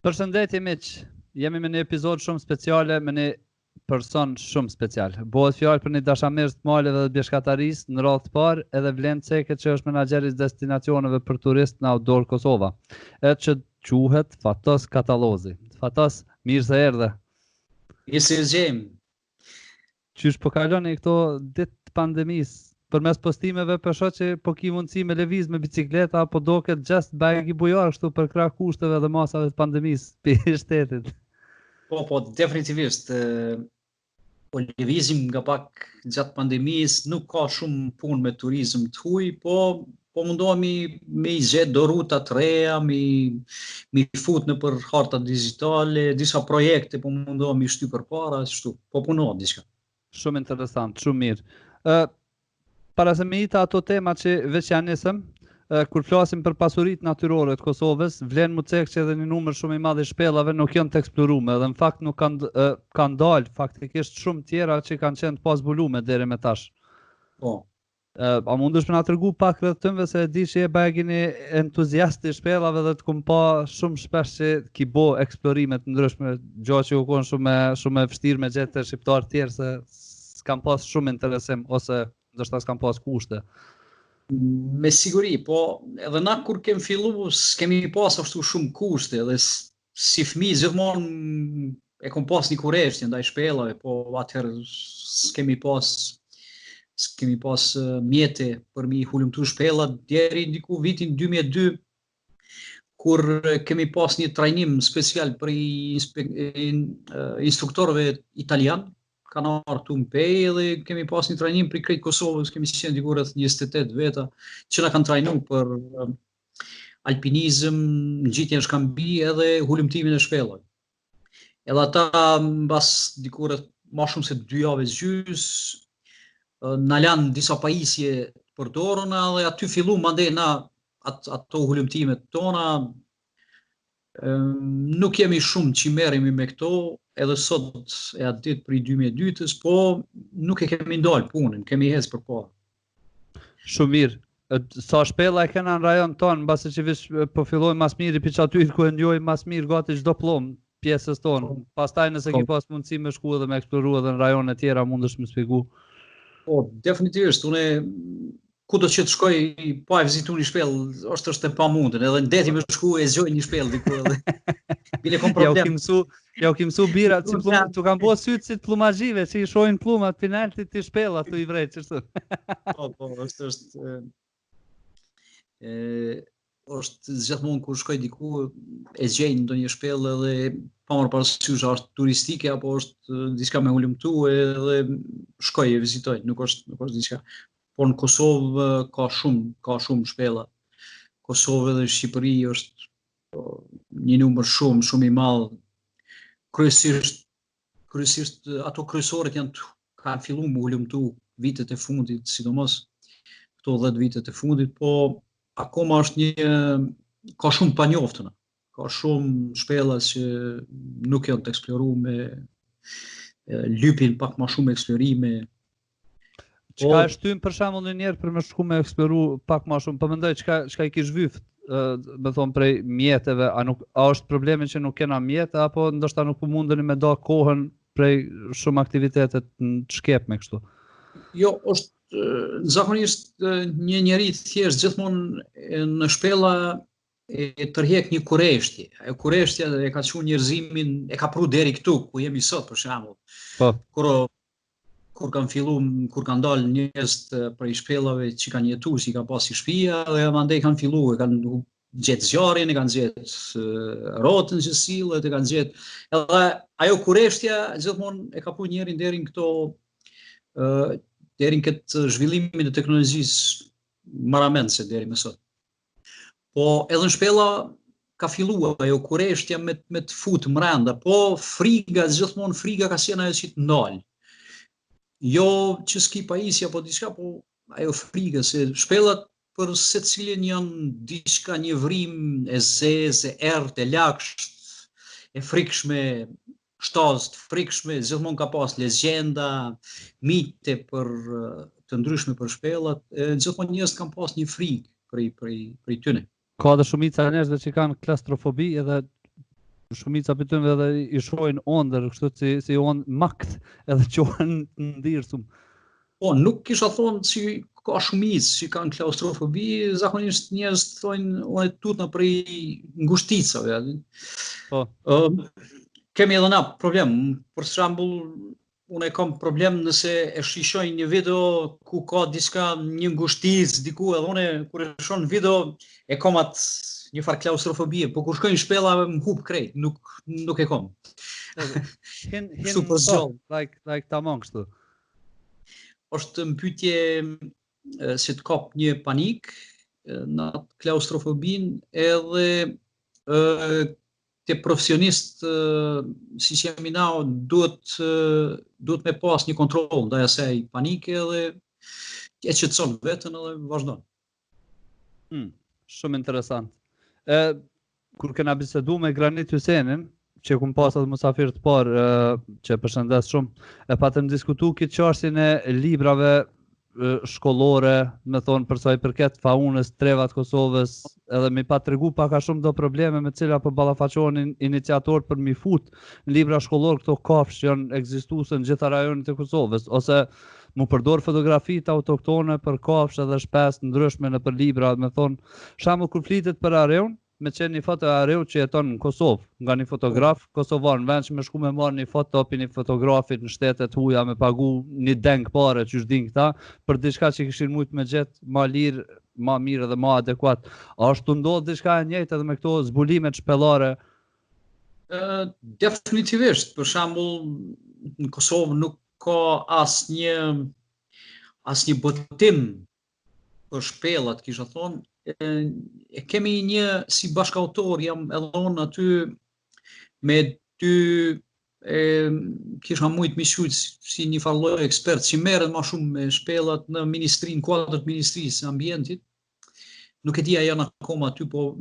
Përshëndetje miq, jemi me një epizod shumë speciale me një person shumë special. Bëhet fjalë për një dashamirës të maleve dhe bjeshkatarisë në radhë të parë edhe Vlen Ceke që është menaxheri i destinacioneve për turist në Outdoor Kosova. E që quhet Fatos Katalozi. Fatos, mirë se erdhe. Mirë se gjem. Qysh po kaloni këto ditë të pandemisë? Përmes postimeve për shoh që po ki mundësi me lëviz me bicikleta apo doket just bag i bujar kështu për krah kushteve dhe masave të pandemisë për shtetit. Po, definitivisht. Po lëvizim nga pak gjatë pandemisë, nuk ka shumë punë me turizëm të huj, po mundohemi me i gjetë do ruta të reja, me i fut në për harta digjitale, disa projekte po mundohemi shty përpara, ashtu, po punohet diçka. Shumë interesant, shumë mirë. Para se me ita ato tema që veç janë nisëm, kur flasim për pasuritë natyrore të Kosovës, vlen mu cek që edhe një numër shumë i madh i shpellave nuk janë të eksplorume dhe në fakt nuk kanë dalë faktikisht shumë tjera që kanë qenë pas zbulume deri me tash. Po. A mundesh me na tregu pak rreth tëmve se e di që je bagini entuziast i shpellave dhe të kum pa shumë shpesh që ki bo eksplorime të ndryshme, gjë që u kon shumë e vështirë me gjetë shqiptar tjerë se s'kan pas shumë interesim ose ndoshta s'kan pas kushte. Me siguri, po edhe na kur kem fillu s'kemi pas ashtu shumë kushte dhe si fëmijë gjithmonë e kom pas një kurrështje ndaj shpellave, po atëherë s'kemi pas mjete për mi hulumtu shpellat deri ndiku vitin 2002 kur kemi pas një trajnim special për instruktorëve italian. Kanë artu në pej edhe kemi pas një trajnim për krejt Kosovës, kemi qenë diku rreth 28 veta që na kanë trajnu për alpinizëm, ngjitjen shkambi edhe hulumtimin e shpellave. Edhe ata mbas diku rreth më shumë se 2 javë gjys na lanë disa pajisje për dorëna dhe aty fillu mandej na ato hulumtimet tona. Nuk jemi shumë që merremi me këto, edhe sot e atë ditë për i 2002-ës, po nuk e kemi ndalë punën, kemi ecë përpara. Shumë mirë. Sa shpella e kena në rajon tonë, mbase që vish po fillojmë mas mirë i piç aty ku e ndjojmë mas mirë gati çdo pllum pjesës tonë. Pastaj nëse ki pas mundësi me shku edhe me eksploru edhe në rajone tjera, mundesh më shpjegu. Po, definitivisht, unë kudo që të shkoj pa e vizitu një shpellë, është e pamundën, edhe në deti me shku e zgjoj një shpellë diku edhe bile kom problem. Ja u ki mësu bira, tu kam po sytë si të plumazhive, që i shojnë plumat, penaltit të shpellat, tu i vrejt, qështu. Po, është gjithmonë kur shkoj diku, e gjejnë ndonjë shpellë edhe pa marrë parasysh është turistike, apo është diçka me hulumtu edhe shkoj e vizitoj, nuk është diçka. Por në Kosovë ka shumë shpella. Kosovë dhe Shqipëri është një numër shumë i madh. Kryesisht ato kryesorët kanë filluar me hulumtu vitet e fundit, sidomos këto 10 vitet e fundit, po akoma është ka shumë të panjoftuna. Ka shumë shpella që nuk janë të eksploruar, lypin pak më shumë eksplorime. Çka e shtym për shembull një njerë për me shku me eksploru pak më shumë, po mendoj çka i kish vyft, me thonë prej mjeteve, a është problemi që nuk kena mjete apo ndoshta nuk po mundeni me da kohën prej shumë aktivitetet në shkep me kështu? Jo, është zakonisht një njeri thjesht gjithmonë në shpella e tërhek një kurreshtje. Ajo kurreshtja e ka çuar njerëzimin, e ka pru deri këtu ku jemi sot për shembull. Po. Kur kanë dalë njerëz prej shpellave që kanë jetuar, që kanë pasi shtëpia dhe mandej kanë filluar, kanë gjetë zjarrin, kanë gjetë rrotën që sillet, e kanë gjetë. Edhe ajo kurreshtja gjithmonë e ka pru njerin deri në këtë zhvillimin e teknologjisë maramente deri më sot. Po edhe në shpella ka filluar ajo kurreshtja me të futë brenda, po gjithmonë friga ka qenë ajo që të ndalë. Jo që s'ki pajisja apo diçka, po ajo friga se shpellat për secilin janë diçka, një vrim e zezë, e errët, e lagësht, e frikshme, shtazë të frikshme, gjithmonë ka pas legjenda, mite të ndryshme për shpellat, gjithmonë njerëzit kanë pas një frikë prej tyne. Ka dhe shumica njerëzve që kanë klaustrofobi edhe Shumica për tyre edhe i shohin ondër, kështu si on makt edhe qohen të ndirësum. Po, nuk kisha thonë që ka shumicë që kanë klaustrofobi, zakonisht njerëz thonë unë tutna për i ngushticave. Po. Kemi edhe na problem, për shembull, unë e kam problem nëse e shishoj një video ku ka diçka një ngushticë diku edhe unë kur e shoh në video e kam atë një farë klaustrofobie, po kur shkoj në shpella më hub krejt, nuk e kam. Super zgjall, like tamam kështu. Është në pyetje si të kap një panik në klaustrofobin edhe te profesionist si jemi na duhet me pas një kontroll ndaj asaj panike edhe e qetëson veten edhe vazhdon. Shumë interesant. Kur kena bisedu me Granit Hysenin, që kum pas edhe musafir të parë, që përshëndes shumë, e patëm diskutu këtë çështjen e librave shkollore, me thonë për sa i përket faunës, trevat Kosovës, edhe mi pa tregu pak a shumë do probleme me cila po ballafaqohen iniciatorët për mi fut në libra shkollor këto kafshë që janë ekzistuese në gjitha rajonet e Kosovës, ose mu përdor fotografitë autoktone për kafshë dhe shpesë ndryshme në për libra, me thonë, shembull kur flitet për Areun, me qenë një foto e Areu që jeton në Kosovë, nga një fotograf kosovar, në vend që me shku me marrë një foto për një fotografit në shtetet huja, me pagu një deng pare që shdin këta, për diçka që kishin mujt me gjetë ma lirë, ma mirë dhe ma adekuat. A është të ndodhë diçka e njëjtë edhe me këto zbulimet shpellare? Definitivisht, për shembull në Kosovë nuk ka asnjë botim për shpellat, kisha thonë, e kemi një si bashkautor, jam edhe unë aty me dy kisha mujt mi shujt si një farloj ekspert që merret ma shumë me shpellat në ministrinë, kuadër të Ministrisë së Ambientit. Nuk e dia janë akoma aty, po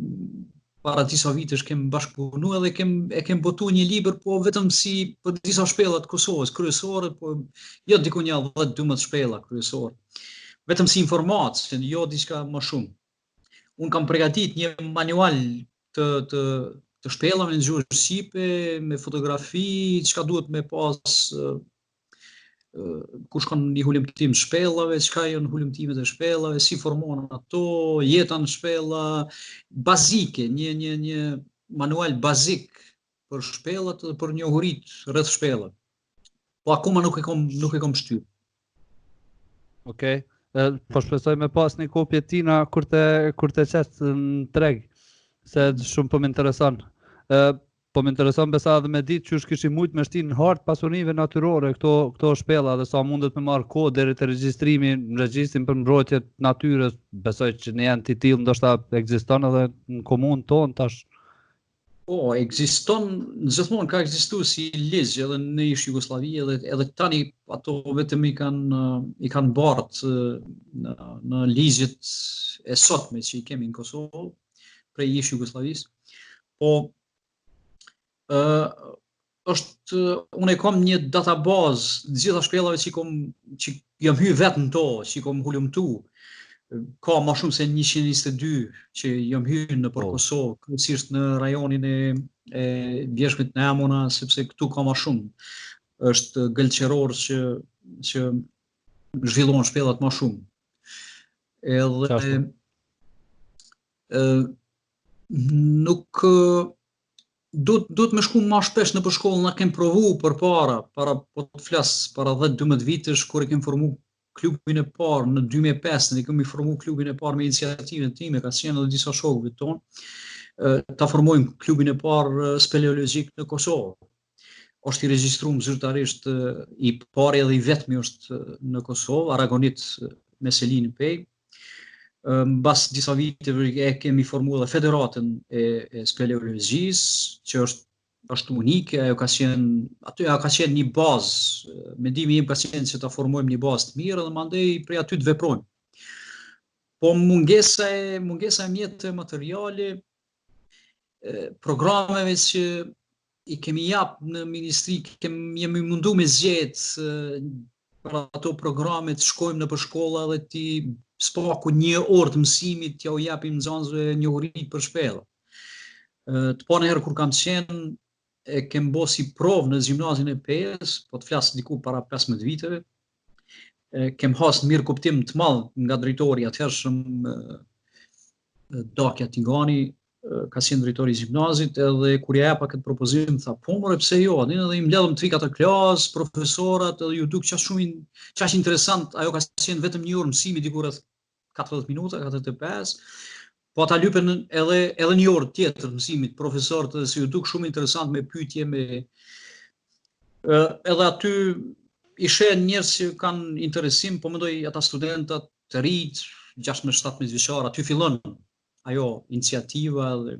para disa vitesh kem bashkëpunu edhe e kem botu një libër, po vetëm si për disa shpellat Kosovës, kryesore, po jo diku një 10-12 shpella kryesore. Vetëm si informat, se jo diçka më shumë. Unë kam përgatit një manual të shpellave në gjuhë shqipe, me fotografi, çka duhet me pas kur shkon një hulumtim shpellave, çka janë hulumtimet e shpellave, si formohen ato, jeta në shpella, bazike, një manual bazik për shpellat dhe për njohuritë rreth shpellave. Po akoma nuk e kam shtyr. Okej. Po shpresoj me pas një kopje tina kur të qetë në treg, se shumë po më intereson. Po më intereson besa edhe me ditë që kishim mujt me shtin në hartë pasunive natyrore këto shpella dhe sa mundet me marrë kohë deri te regjistrimi në regjistrin për mbrojtje të natyrës, besoj që në janë të tillë ndoshta ekziston edhe në komunë tonë tash. Po, ekziston, gjithmonë ka ekzistuar si ligj edhe në ish Jugosllavi edhe tani ato vetëm i kanë bartë në ligjet e sotme që i kemi në Kosovë prej ish Jugosllavisë. Po unë e kam një databazë të gjitha shpellave që jam hyrë vetë në to, që kam hulumtu. Ka ma shumë se 122 që jam hyrë në për Kosovë, kryesisht në rajonin e Bjeshkut në Emona, sepse këtu ka ma shumë. Është gëlqeror që zhvillohen shpellat ma shumë. Edhe nuk duhet me shku ma shpesh në për shkollë, na kem provu para po të flas, para 10-12 vitesh kur e kem formu klubin e parë në 2005, ne kemi formuar klubin e parë me iniciativën time, ka qenë edhe disa shokëve tonë, ta formojmë klubin e parë speleologjik në Kosovë. Është i regjistruar zyrtarisht i pari edhe i vetmi është në Kosovë, Aragonit me Selin Pej. Mbas disa viteve e kemi formuar edhe Federatën e speleologjisë, që është unike, ajo ka qenë një bazë, mendimi im ka qenë që ta formojmë një bazë të mirë dhe mandej prej aty të veprojmë. Po mungesa e mjeteve materiale, programeve që i kemi jap në ministri, jemi mundu me zgjedh për ato programe të shkojmë në për shkolla dhe ti spaku 1 orë të mësimit t'ja u japim nxënësve njohuri për shpella. Të parën herë kur kam qenë, e kem bo si provë në gjimnazin e PS, po të flasë diku para 15 viteve, kem hasë në mirë kuptim të madh nga drejtori atëhershëm Dakja Tigani, ka qenë drejtori i gjimnazit, edhe kur ja japa këtë propozim, tha, po more pse jo, edhe i mbledhëm trikat e klasë, profesorat, edhe ju duk qaq interesant, ajo ka qenë vetëm një orë mësimi, diku rreth 40 minuta, 45, po ata lypen edhe një orë tjetër mësimit, profesorët edhe se ju duk shumë interesant me pyetje, edhe aty ishe njerëz që kanë interesim, po mendoj ata studentat të rinj, 16-17 vjeçar, aty fillon ajo iniciativa dhe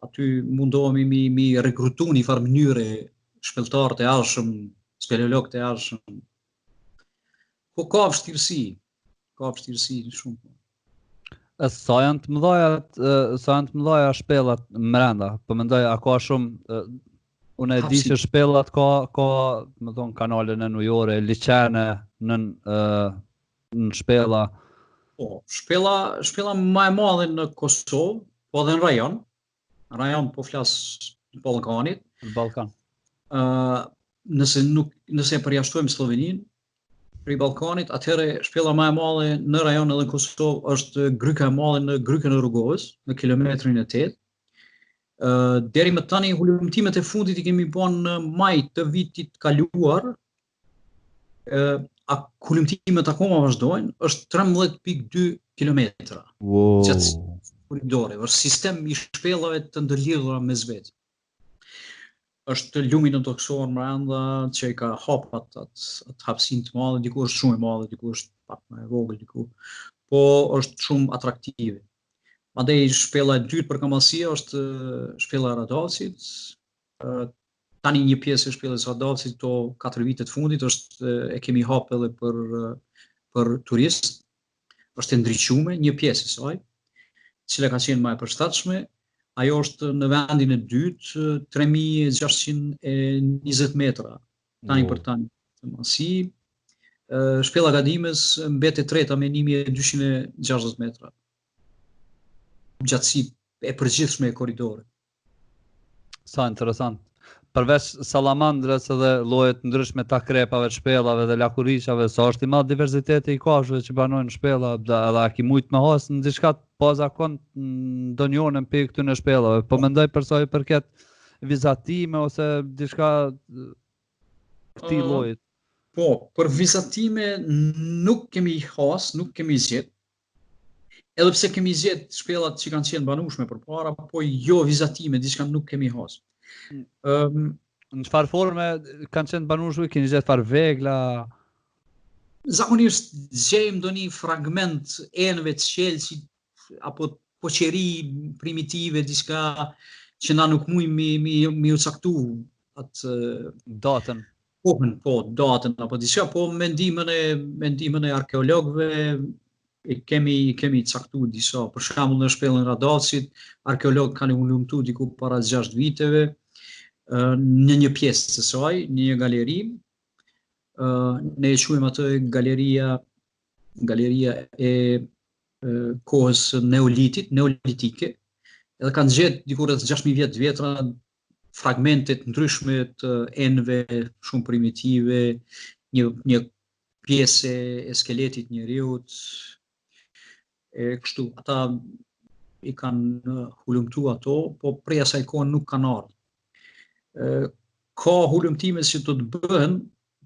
aty mundohemi mi rekrutu një farë mënyre shpelltarë të arshëm, speleologë të arshëm. Po ka vështirësi shumë. Sa janë të mëdha shpellat mrenda, po mendoj a ka shumë unë e di që shpellat ka më thon kanale në ujore, liçene në shpella. Po, shpella më e madhe në Kosovë, po edhe në rajon. Në rajon po flas në Ballkanit. Në Ballkan. Nëse e përjashtojmë Sloveninë, për Ballkanit, atëherë shpella më e madhe në rajon edhe në Kosovë është gryka e madhe në grykën e Rrugovës, në kilometrin e 8. Deri më tani hulumtimet e fundit i kemi bën në maj të vitit kaluar. Hulumtimet akoma vazhdojnë, është 13.2 kilometra. Wow. Gjatë korridore, është sistem i shpellave të ndërlidhura mes vetë. Është luminotoksor brenda që i ka hap atë hapësinë të madhe, diku është shumë e madhe, diku është pak më e vogël, diku, po është shumë atraktive. Mandej shpella e dytë për Kamallësia është shpella e Radovcit. Tani një pjesë e shpellës së Radovcit, to 4 vitet fundit e kemi hap edhe për turist. Është e ndriçuar një pjesë e saj, cila ka qenë më e përshtatshme. Ajo është në vendin e dytë, 3620 metra, tani për tani të masi. Shpella Gadimes mbet e treta me 1260 metra. Gjatësi e përgjithshme e korridorit. Sa interesant. Përveç salamandrës edhe llojet ndryshme të akrepave, të shpellave dhe lakuriçave, sa është i madh diversiteti i kafshëve që banojnë në shpella, edhe a ki mujt me has në diçka pa zakon ndonjëherë pe këtu në shpellave, po mendoj për sa i përket vizatime ose diçka këtij lloji. Po, për vizatime nuk kemi has, nuk kemi zgjedh. Edhe pse kemi zgjedh shpellat që kanë qenë banueshme përpara, po jo vizatime, diçka nuk kemi has. Në çfarë forme kanë qenë banueshme, keni gjetur far vegla? Zakonisht gjejmë ndonjë fragment enëve të shkelësit apo poqeri primitive, diçka që na nuk mujmë mi u caktu atë datën. Datën apo diçka, po mendimën e arkeologëve e kemi caktu disa. Për shembull në shpellën Radovcit, arkeologët kanë hulumtuar diku para 6 viteve në një pjesë të saj, në një galeri. Ne e quajmë atë galeria e kohës neolitike. Edhe kanë gjetur diku rreth 6000 vjetra fragmente të ndryshme të enëve shumë primitive, një pjesë e skeletit të njeriut. Kështu, ata i kanë hulumtuar ato, po prej asaj kohe nuk kanë ardhur. Ka hulumtime që do të bëhen,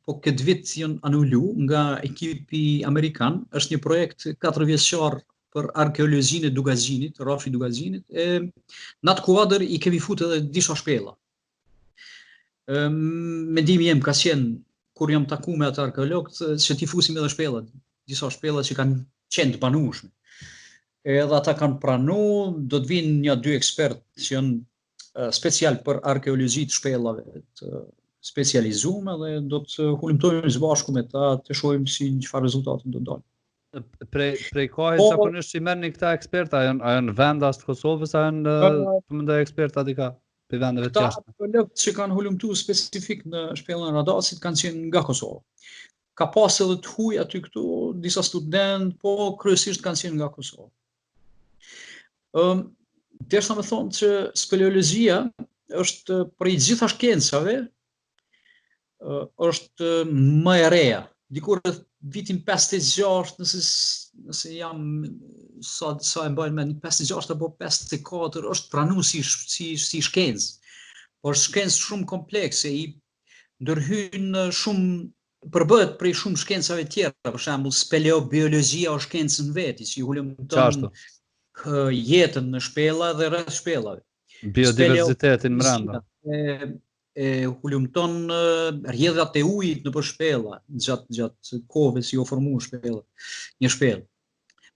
po këtë vit janë anulu nga ekipi amerikan. Është një projekt 4 vjeçar për arkeologjinë e Dugazhinit, rrafshi i Dugazhinit. Në atë kuadër i kemi futur edhe disa shpella. Mendimi jem ka qenë kur jam taku me atë arkeologët që t'i fusim edhe shpellat, disa shpella që kanë qenë të banueshme. Edhe ata kanë pranuar, do të vinë 1-2 ekspertë që janë special për arkeologji të shpellave të specializuar dhe do të hulumtojmë së bashku me ta të shohim si çfarë rezultate do dalin. Prej kohës zakonisht që merrni këta eksperta, janë vendas të Kosovës, janë mendoj eksperta dika për vendeve të jashtme. Ata arkeologët që kanë hulumtuar specifik në shpellën Radovcit kanë qenë nga Kosova. Ka pas edhe të huaj aty këtu, disa studentë, po kryesisht kanë qenë nga Kosova. Desha me thonë që speleologjia është prej gjitha shkencave, është më e reja. Dikur rreth vitin 56, nëse jam sa e mbajnë me 56 apo 54, është pranu si shkencë. Por shkencë shumë komplekse, i ndërhyn shumë përbëhet prej shumë shkencave tjera, për shembull speleobiologjia o shkencë në veti, që hulumton jetën në shpella dhe rreth shpellave. Biodiversitetin brenda. Hulumton rrjedhat e ujit nëpër shpella, gjatë kohëve si u formu një shpellë.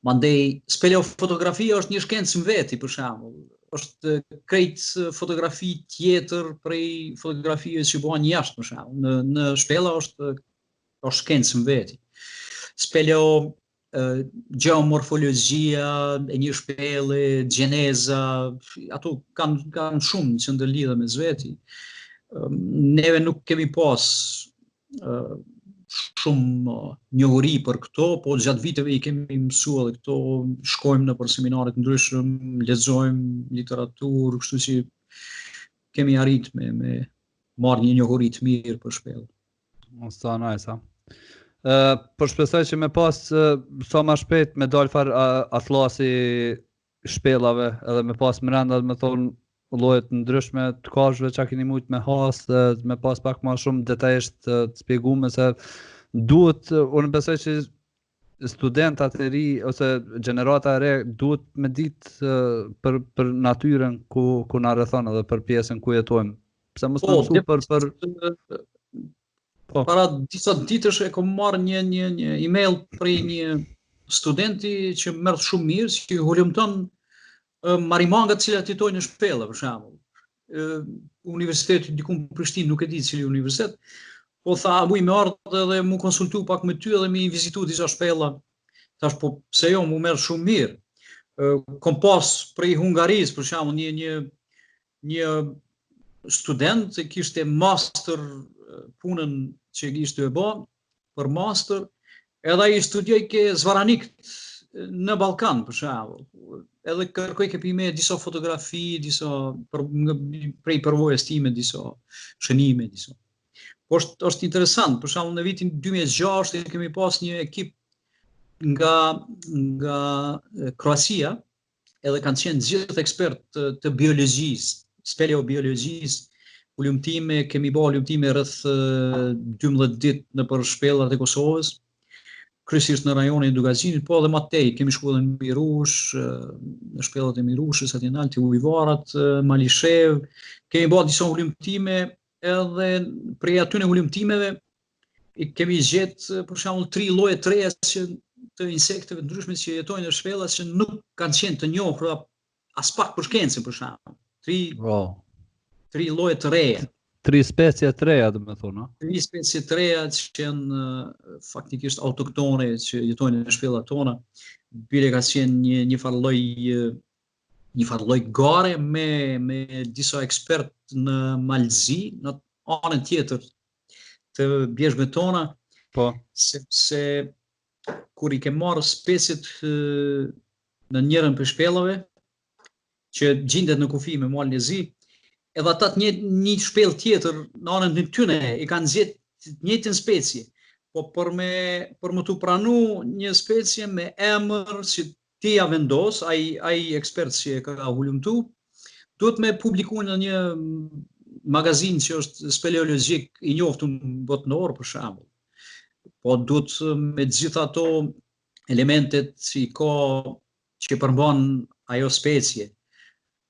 Mandej speleofotografia është një shkencë në veti, për shembull. Është krejt fotografi tjetër prej fotografive që bëhen jashtë, për shembull. Në shpella është shkencë në veti. Geomorfologjia e një shpellë, gjeneza, ato kanë shumë që ndërlidhen me zveti. Neve nuk kemi pas shumë njohuri për këto, po gjatë viteve i kemi mësuar edhe këto, shkojmë në për seminare të ndryshëm, lexojmë literaturë, kështu që kemi arrit me marrë një njohuri të mirë për shpellën. Sa nice, ha. Por shpresoj që me pas sa më shpejt me dal far atlasi shpellave, edhe me pas brenda me thonë llojet ndryshme të kafshëve që keni mujt me has, me pas pak më shumë detajisht të shpjeguar se duhet, unë besoj që studentat e ri ose gjenerata e re duhet me ditë për natyrën ku na rrethon edhe për pjesën ku jetojmë. Pse mos më mësu për Para disa ditësh e kam marrë një email prej një studenti që merr shumë mirë, që hulumton marimangat të cilat jetojnë në shpella, për shembull. Universiteti diku në Prishtinë, nuk e di cili universitet, po tha muj me ardhë edhe mu konsultu pak me ty edhe mi vizitu disa shpella. Thash po pse jo, mu merr shumë mirë. Kom pas prej Hungarisë, për shembull, një student që kishte master punën që kishte e bë për master, edhe ai studioi ke Zvaranikët në Ballkan, për shembull. Edhe kërkoj ke pime disa fotografi, prej përvojës time, disa shënime, disa. Po është interesant, për shembull në vitin 2006 kemi pas një ekip nga Kroacia, edhe kanë qenë gjithë ekspert të biologjisë, speleobiologjisë, ulumtime, kemi bërë ulumtime rreth 12 ditë nëpër shpellat e Kosovës, kryesisht në rajonin e Dugazinit, po edhe më tej, kemi shkuar në Mirush, në shpellat e Mirushës, aty në Alti Ujvarat, Malishev, kemi bërë disa ulumtime, edhe prej atyre ulumtimeve kemi gjetë për shembull 3 lloje të reja të insekteve ndryshme që jetojnë në shpellat që nuk kanë qenë të njohura as pak për shkencën, për shembull. 3 lloje të reja. 3 specie të reja, do të thonë, 3 specie të reja që janë faktikisht autoktone, që jetojnë në shpellat tona. Bile ka qenë një farë lloj gare me disa ekspert në Malzi, në anën tjetër të bjeshkëve tona. Po. Sepse kur i ke marrë speciet në njërin për shpellave, që gjendet në kufi me malin e zi, edhe ata një shpellë tjetër në anën e tyre i kanë zgjedhë të njëjtën specie, po për më tu pranu një specie me emër që ti ja vendos, ai ekspert që e ka hulumtu, duhet me publiku në një magazin që është speleologjik i njohur botëror, për shembull. Po duhet me gjitha ato elementet që përmban ajo specie.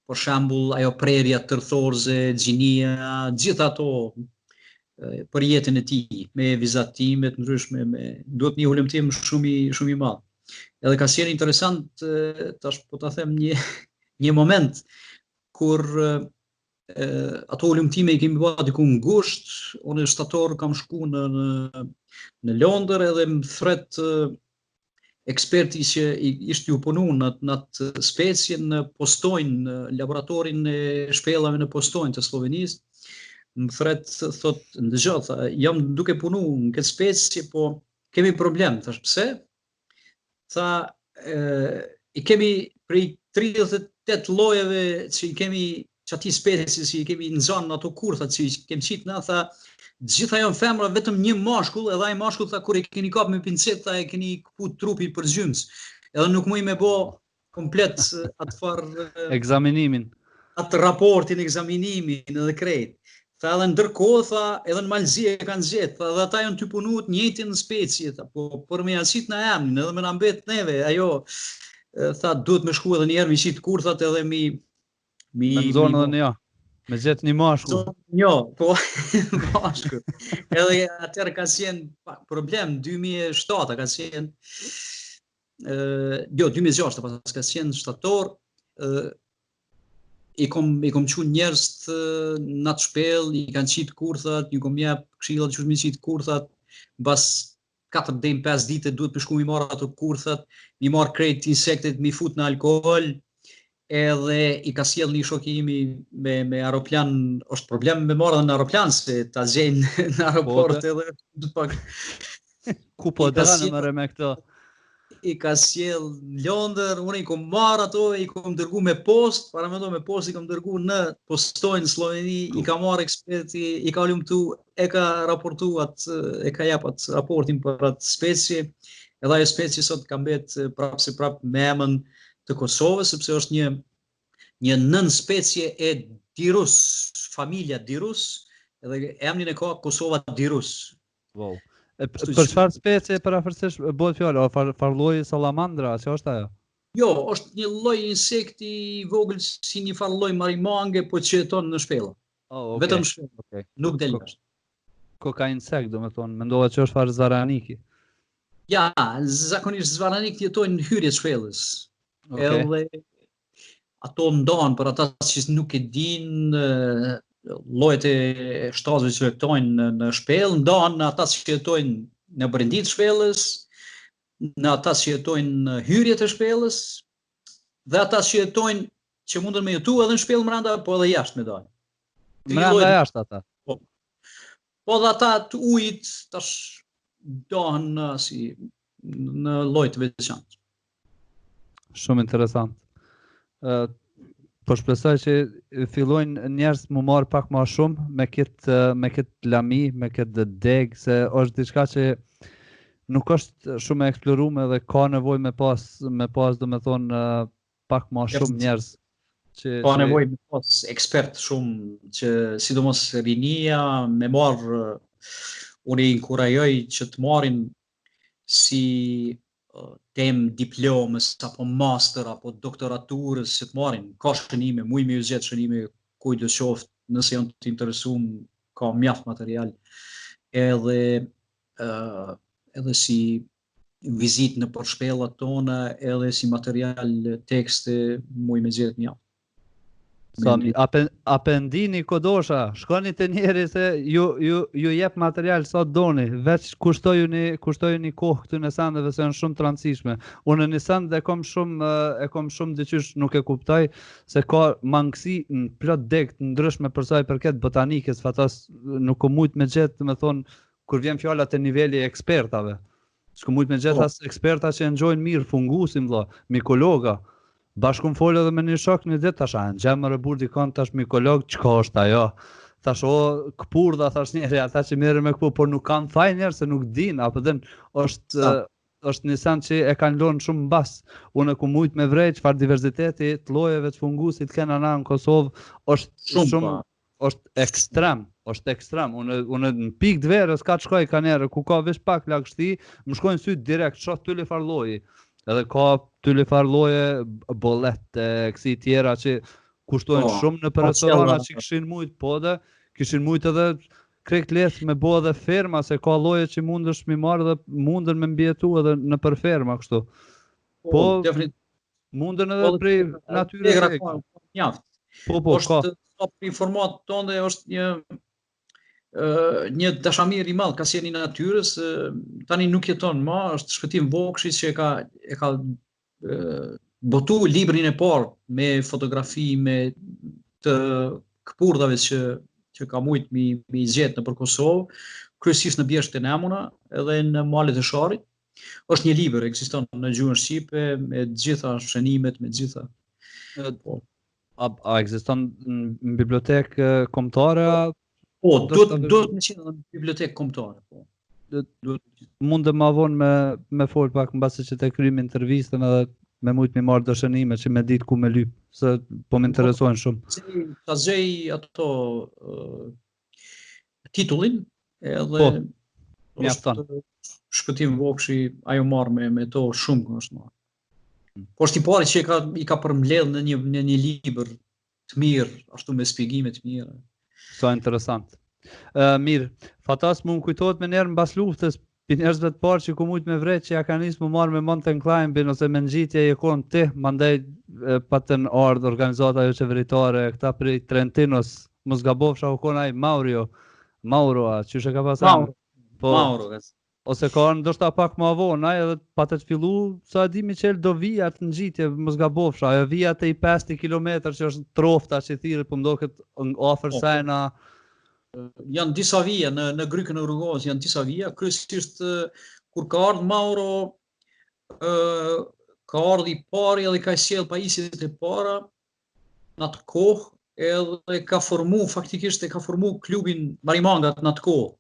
Për shembull, ajo prerja tërthorze, gjinia, gjitha ato për jetën e tij, me vizatime të ndryshme, duhet një hulumtim shumë i madh. Edhe ka qenë interesant, tash po ta them një moment kur ato ulumtime i kemi bërë diku në gusht, unë në shtator kam shku në Londër edhe më thret eksperti që ishte u punu në atë specie në Postojnë, në laboratorin e shpellave në Postojnë të Slovenisë, më thret, thot, ndëgjoj, jam duke punu në këtë specie, po kemi problem, thash pse? Tha, i kemi prej 8 llojeve që i kemi, që ati specie që i kemi në zonë ato kurthat që i kemi qitë na, tha, gjitha janë femra, vetëm një mashkull, edhe ai mashkull tha, kur e keni kap me pincet, tha, e keni këput trupi për gjymës. Edhe nuk muj me bo komplet ekzaminimin. Atë raportin, ekzaminimin edhe krejt. Tha edhe ndërkohë, tha, edhe në Malzi e kanë gjetë, tha, dhe ata janë të punuar të njëjtin specie, tha, po për me janë na emnin, edhe me na mbet neve, ajo, tha, duhet me shku edhe njerë, mi qitë kurthat edhe me zonë edhe një, me gjetë një mashkull. Jo, po, mashkull. Edhe atërë ka qenë problem, 2007 ka qenë, jo, 2006 pas ka qenë shtator, i kom qu njerëz në atë shpellë, i kanë qitë kurthat, ju kom jep këshillat që mi qitë kurthat, bas 4 deri 5 dite duhet për shku mi marrë ato kurthat, mi marrë krejt insektet, mi fut në alkohol, edhe i ka sjell një shoku imi me aeroplan, është problem me marrë në aeroplan, se ta gjejnë në aeroport edhe pak... Ku po dënë mëre me këto? I ka sjell në Londër, unë i kom marrë ato, i kom dërgu me post, para me do me post, i kom dërgu në postojnë në Sloveni, i ka marrë eksperti, i ka lumtu, e ka raportu atë, e ka jap atë raportin për atë specie, edhe ajo specie sot ka mbet prap me emën të Kosovës, sepse është një nën specie e dirus, familja dirus, edhe emrin e ka Kosova dirus. Wow. Për çfarë specie parafërsisht bëhet fjalë? Farlloji salamandra, që është ajo? Jo, është një lloj insekti i vogël si një farlloj marimange, po që jeton në shpella. Oh, okay. Vetëm shpella, nuk del jashtë. Ka insekt, domethënë, mendova që është farë zaraniki. Ja, zakonisht zvaraniki jetojnë në hyrje të shpellës. Okay. Edhe ato ndonë për ata që nuk e dinë, llojet e shtazëve që jetojnë në shpellë, ndonë në ata që jetojnë në brendit të shpellës, në ata që jetojnë në hyrjet e shpellës, dhe ata që jetojnë që mundën me jetu edhe në shpellë mranda, po edhe jashtë me dalë. Mranda jashtë ata? Po dhe ata të ujit, tash dohen në lloj të veçantë. Shumë interesant. Po shpresoj që fillojnë njerëz më marr pak më shumë me këtë lami, me këtë deg, se është diçka që nuk është shumë e eksploruar dhe ka nevojë me pas domethënë pak më shumë njerëz që ka nevojë me pas ekspert shumë që sidomos rinia me marr, unë i inkurajoj që të marrin si tem diplomës, apo master, apo doktoraturës, që të marrin, ka shënime, muj me ju zjetë shënime, kujtë qoftë, nëse janë të interesum, ka mjaft material, edhe si vizit në për shpellat tona, edhe si material tekste, muj me zjetë mjaft. Sami, apendini kodosha, shkoni te njeri se ju jep material sa doni, veç kushtojuni kohë këtu në sandeve se janë shumë të rëndësishme. Unë në sand e kom shumë dyqysh nuk e kuptoj se ka mangësi në plot deg të ndryshme për sa i përket botanikës, fatas nuk kom mujt me gjetë, me thonë, kur vjen fjala te niveli ekspertave. S'kom mujt me gjetë as eksperta që engjojnë mirë fungusin, mikologa. Bashkëm folë edhe me një shok një ditë, tash në gjemër e burdi kanë tash mikolog, çka është ajo? Tash këpurdha, thash njeri, ata që merren me këpur, por nuk kanë thaj njerë se nuk din, apo dhe është një sen që e kanë lënë shumë mbas. Unë ku mujt me vrej çfarë diversiteti të llojeve të fungusit kena na në Kosovë, është shumë ekstrem. Është ekstrem. Unë në pikë të verës ka të shkoj ka njerë, ku ka vesh pak lagështi, më shkojnë syt direkt, shoh tyli farlloji. Edhe ka tyli farlloje, bollete, kësi tjera që kushtojnë shumë në restorana që kishin mujt, po dhe kishin mujt edhe krejt lehtë me bo edhe ferma, se ka lloje që mundesh mi marrë dhe munden me mbjetu edhe në për ferma kështu. Po, munden edhe prej natyre. Po, ka. Për informat tonë është një dashamir i madh ka sjellë në natyrës, tani nuk jeton më, është Shpëtim Vokshi që e ka botu librin e parë me fotografi me të këpurdhave që ka mujt mi zgjetë nëpër Kosovë, kryesisht në Bjesht e Nemuna edhe në malet e Sharit. Është një libër, ekziston në gjuhën shqipe me të gjitha shënimet, me të gjitha. Po, A ekziston në bibliotekë kombëtare? po Do duhet të duhet me qenë në bibliotekë kombëtare, po. Duhet mund të ma vonë me fol pak mbasi që të kryjmë intervistën edhe me mujt mi marrë dëshënime që me ditë ku me lyp, se po më interesojnë shumë. ta gjej ato titullin edhe Po, mjafton. është shpëtim vokshi, ajo marrë me to shumë është marrë. Po është i pari që i ka përmbledh në një libër të mirë, ashtu me shpjegime të mira. Sa interesant. Mirë, fatas më kujtohet me njerë mbas luftës, për njerëzve të parë që ku mujt me vret që ja ka nisë më marrë me mountain climbing ose me ngjitje e konë ti, mandej patën ardhë organizata jo qeveritare, këta prej Trentinos, mos gabofsha u konë ai Mauro, që shë ka pasan? Mauro. Ose ka ndoshta pak më vonë, ai edhe patë të fillu, sa di Michel do vijat në ngjitje, mos gabofsha, ajo vijat e i 50 kilometër që është trofta që thirrë, po mdoket afër sajna. Janë disa vija në Grykën e Rrugës, janë disa vija, kryesisht kur ka ardhur Mauro, ka ardhur i pari edhe ka sjell pajisjet e para në atë kohë, edhe ka formu klubin Marimangat në atë kohë.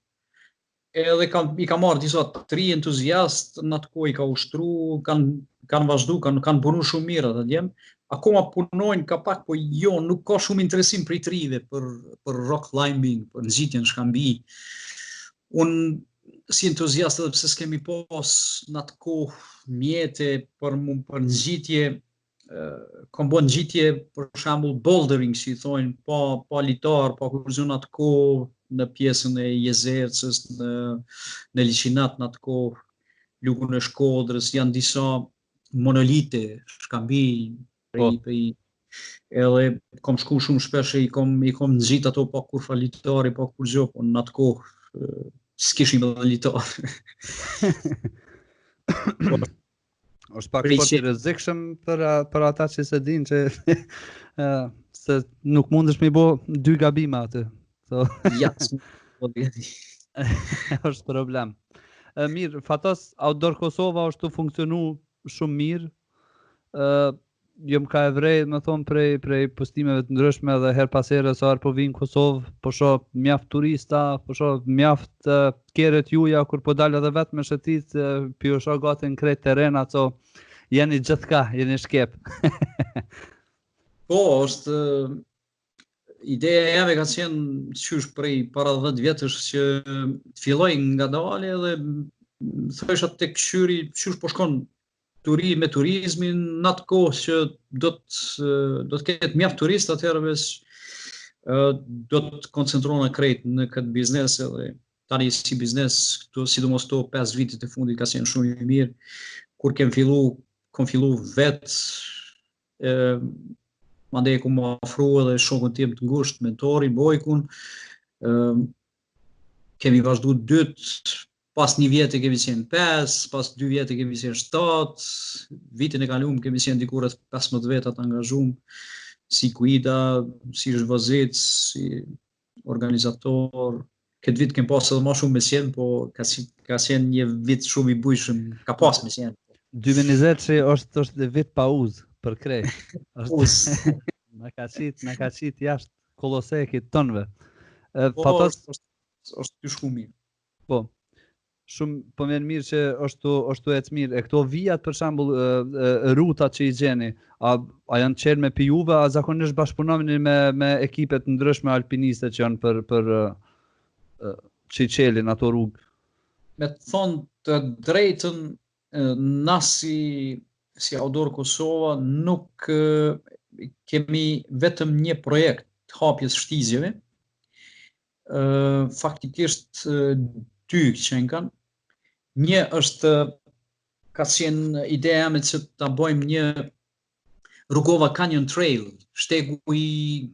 Edhe i ka marrë disa të ri entuziast, në atë kohë i ka ushtru, kanë vazhdu, kanë punu shumë mirë atë djem. Akoma punojnë ka pak, po jo, nuk ka shumë interesim për i të rive, për rock climbing, për ngjitjen shkambi. Unë si entuziast edhe pse s'kemi pas në atë kohë mjete për ngjitje, kam bën ngjitje për shembull bouldering, si i thonë, pa litar, pa kurzion atë kohë, në pjesën e Jezercës, në Liçinat në atë kohë, Lugën e Shkodrës, janë disa monolite, shkambi, edhe kam shku shumë shpesh e i kam nxit ato pa kur litari, pa kur gjë, po në atë kohë s'kishim edhe litar. Është pak sport i rrezikshëm për ata që se dinë që se nuk mundesh me bë dy gabime aty. So, ja, është problem. Mirë, fatos Outdoor Kosova është të funksionu shumë mirë. Jo më ka e vrejt, me thonë, prej postimeve të ndryshme dhe her pasere sa arë po vinë Kosovë, po shoh mjaft turista, po shoh mjaft keret juja, kur po dalë edhe vetë me shëtit, pjo shoh gati në krejt terena, so jeni gjithka, jeni shkep. Po, është ideja jave ka qenë qysh prej para 10 vjetësh që të filloj nga dale dhe thësha tek këshyri qysh po shkon turi me turizmin në atë kohë që do të ketë mjaft turist, atëherë veç do të koncentrohen krejt në këtë biznes edhe tani si biznes këtu sidomos këto 5 vitet e fundit ka qenë shumë i mirë. Kur kam fillu vetë mandej ku më afru edhe shokun tim të ngushtë, mentorin, Bojkun, kemi vazhdu 2, pas 1 vjetë kemi qenë 5, pas 2 vjetë kemi qenë 7, vitin e kaluam kemi qenë diku rreth 15 veta të angazhuar, si guida, si zhvozit, si organizator. Këtë vit kem pas edhe më shumë me qenë, po ka qenë një vit shumë i bujshëm, ka pas me qenë. 2020 që është vit pauzë për krej. Na ka qit jashtë kolosekit tonëve. Po, është të shku mirë. Po, shumë po vjen mirë që është ecë mirë. E këto vijat për shembull rutat që i gjeni, a janë qenë me pijuve, a zakonisht bashkëpunoni me ekipet ndryshme alpiniste që janë për që i qelin ato rrugë? Me të thonë të drejtën, na si Outdoor Kosova nuk kemi vetëm një projekt të hapjes shtizjeve, faktikisht 2 që kanë. Një është ka qenë ideja me që ta bëjmë një Rrugova Canyon Trail, shtegu i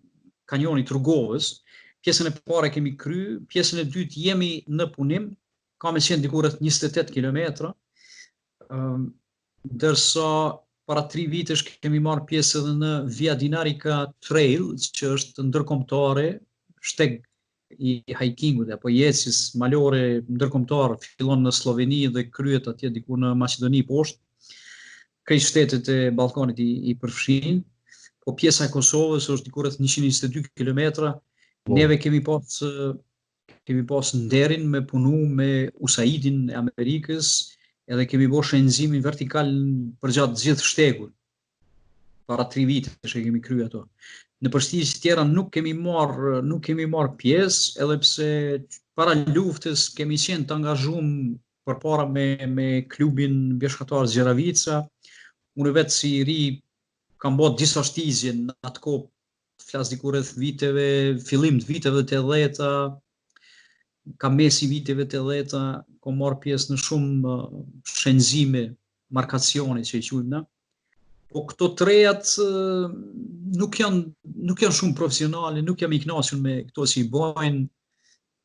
kanjonit Rrugovës. Pjesën e parë kemi kry, pjesën e dytë jemi në punim, ka me qenë diku rreth 28 kilometra, ndërsa para 3 vitesh kemi marrë pjesë edhe në Via Dinarica Trail, që është ndërkombëtare, shteg i hikingut apo ecjes malore ndërkombëtare, fillon në Sloveni dhe kryhet atje diku në Maqedoni poshtë. Krejt shtetet e Ballkanit i përfshin. po pjesa e Kosovës është diku rreth 122 kilometra. Wow. Neve kemi pas nderin me punu me USAID-in e Amerikës, edhe kemi bërë shpenzimin vertikal përgjatë gjithë shtegut. Para 3 vite që kemi kryer ato. Në përshtatje tjera nuk kemi marr pjesë, edhe pse para luftës kemi qenë të angazhuar përpara me klubin bjeshkatar Zjeravica. Unë vetë si i ri kam bërë disa shtizje në atë kohë, flas diku rreth fillim të viteve të 80-ta, kam mesi viteve të 80-ta, kam marrë pjesë në shumë shenzime, markacione që i quajmë na. Po këto trejat nuk janë shumë profesionale, nuk jam i kënaqur me këto që i bojnë,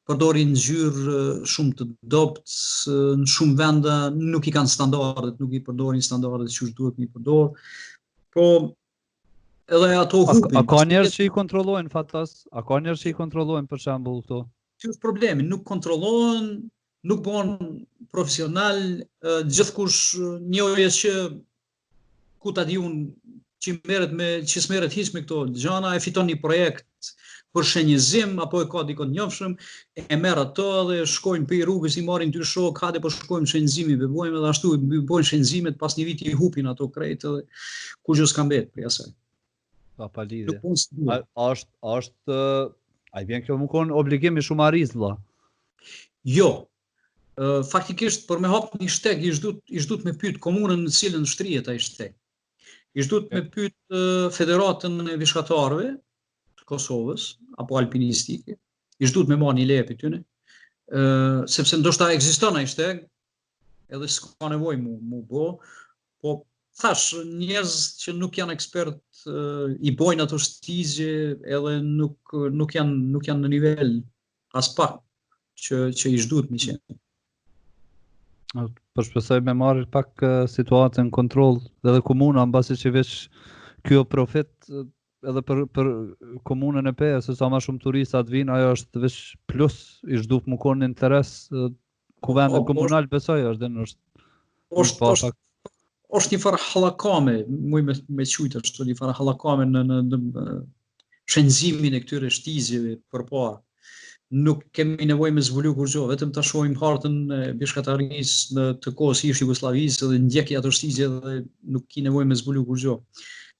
përdorin ngjyrë shumë të dobët, në shumë vende nuk i kanë standardet, nuk i përdorin standardet që duhet mi përdor. Po edhe ato hupin. A ka njerëz që i kontrollojnë fatas? A ka njerëz që i kontrollojnë për shembull këto? Që është problemi, nuk kontrollohen, nuk bëhen profesional, gjithkush njohje që ku ta di unë që s'merret hiç me këto gjëra, e fiton një projekt për shenjëzim, apo e ka dikon njofshëm, e merr ato dhe shkojnë për rrugës, i marrin 2 shok, hajde po shkojmë shenzimi, bëjmë edhe ashtu, bëjnë shenzimet, pas një viti i hupin ato krejt edhe kush s'ka mbet për asaj. Pa lidhje. A i vjen kjo më konë obligimi shumaris, vëlla? Jo. Faktikisht, për me hap një shteg, ish duhet me pyet komunën në cilën shtrihet ai shteg. Ish duhet me pyet Federatën e Vishkatarëve të Kosovës, apo alpinistike. Ish duhet me marrë një leje tyne, sepse ndoshta ekziston ai shteg, edhe s'ka nevojë mu bë, po thash, njerëz që nuk janë ekspert i bojnë ato shtizje, edhe nuk janë në nivel as pak që ish duhet mi qenë. Përshpesoj me marrë pak situatën në kontroll edhe komuna, mbasi që veç kjo profit edhe për komunën e Pejes, se sa ma shumë turistat vinë, ajo është veç plus, ish duhet më konë interes kuvendet komunal, besoj është dhe është një farë hallakame, muj me qujtë është një farë hallakame në shpenzimin e këtyre shtizjeve përpara. Nuk kemi nevojë me zbulu kur gjë, vetëm ta shohim hartën e bishkatarisë të kohës ish Jugosllavisë dhe ndjeki ato shtizje dhe nuk ki nevojë me zbulu kur gjë.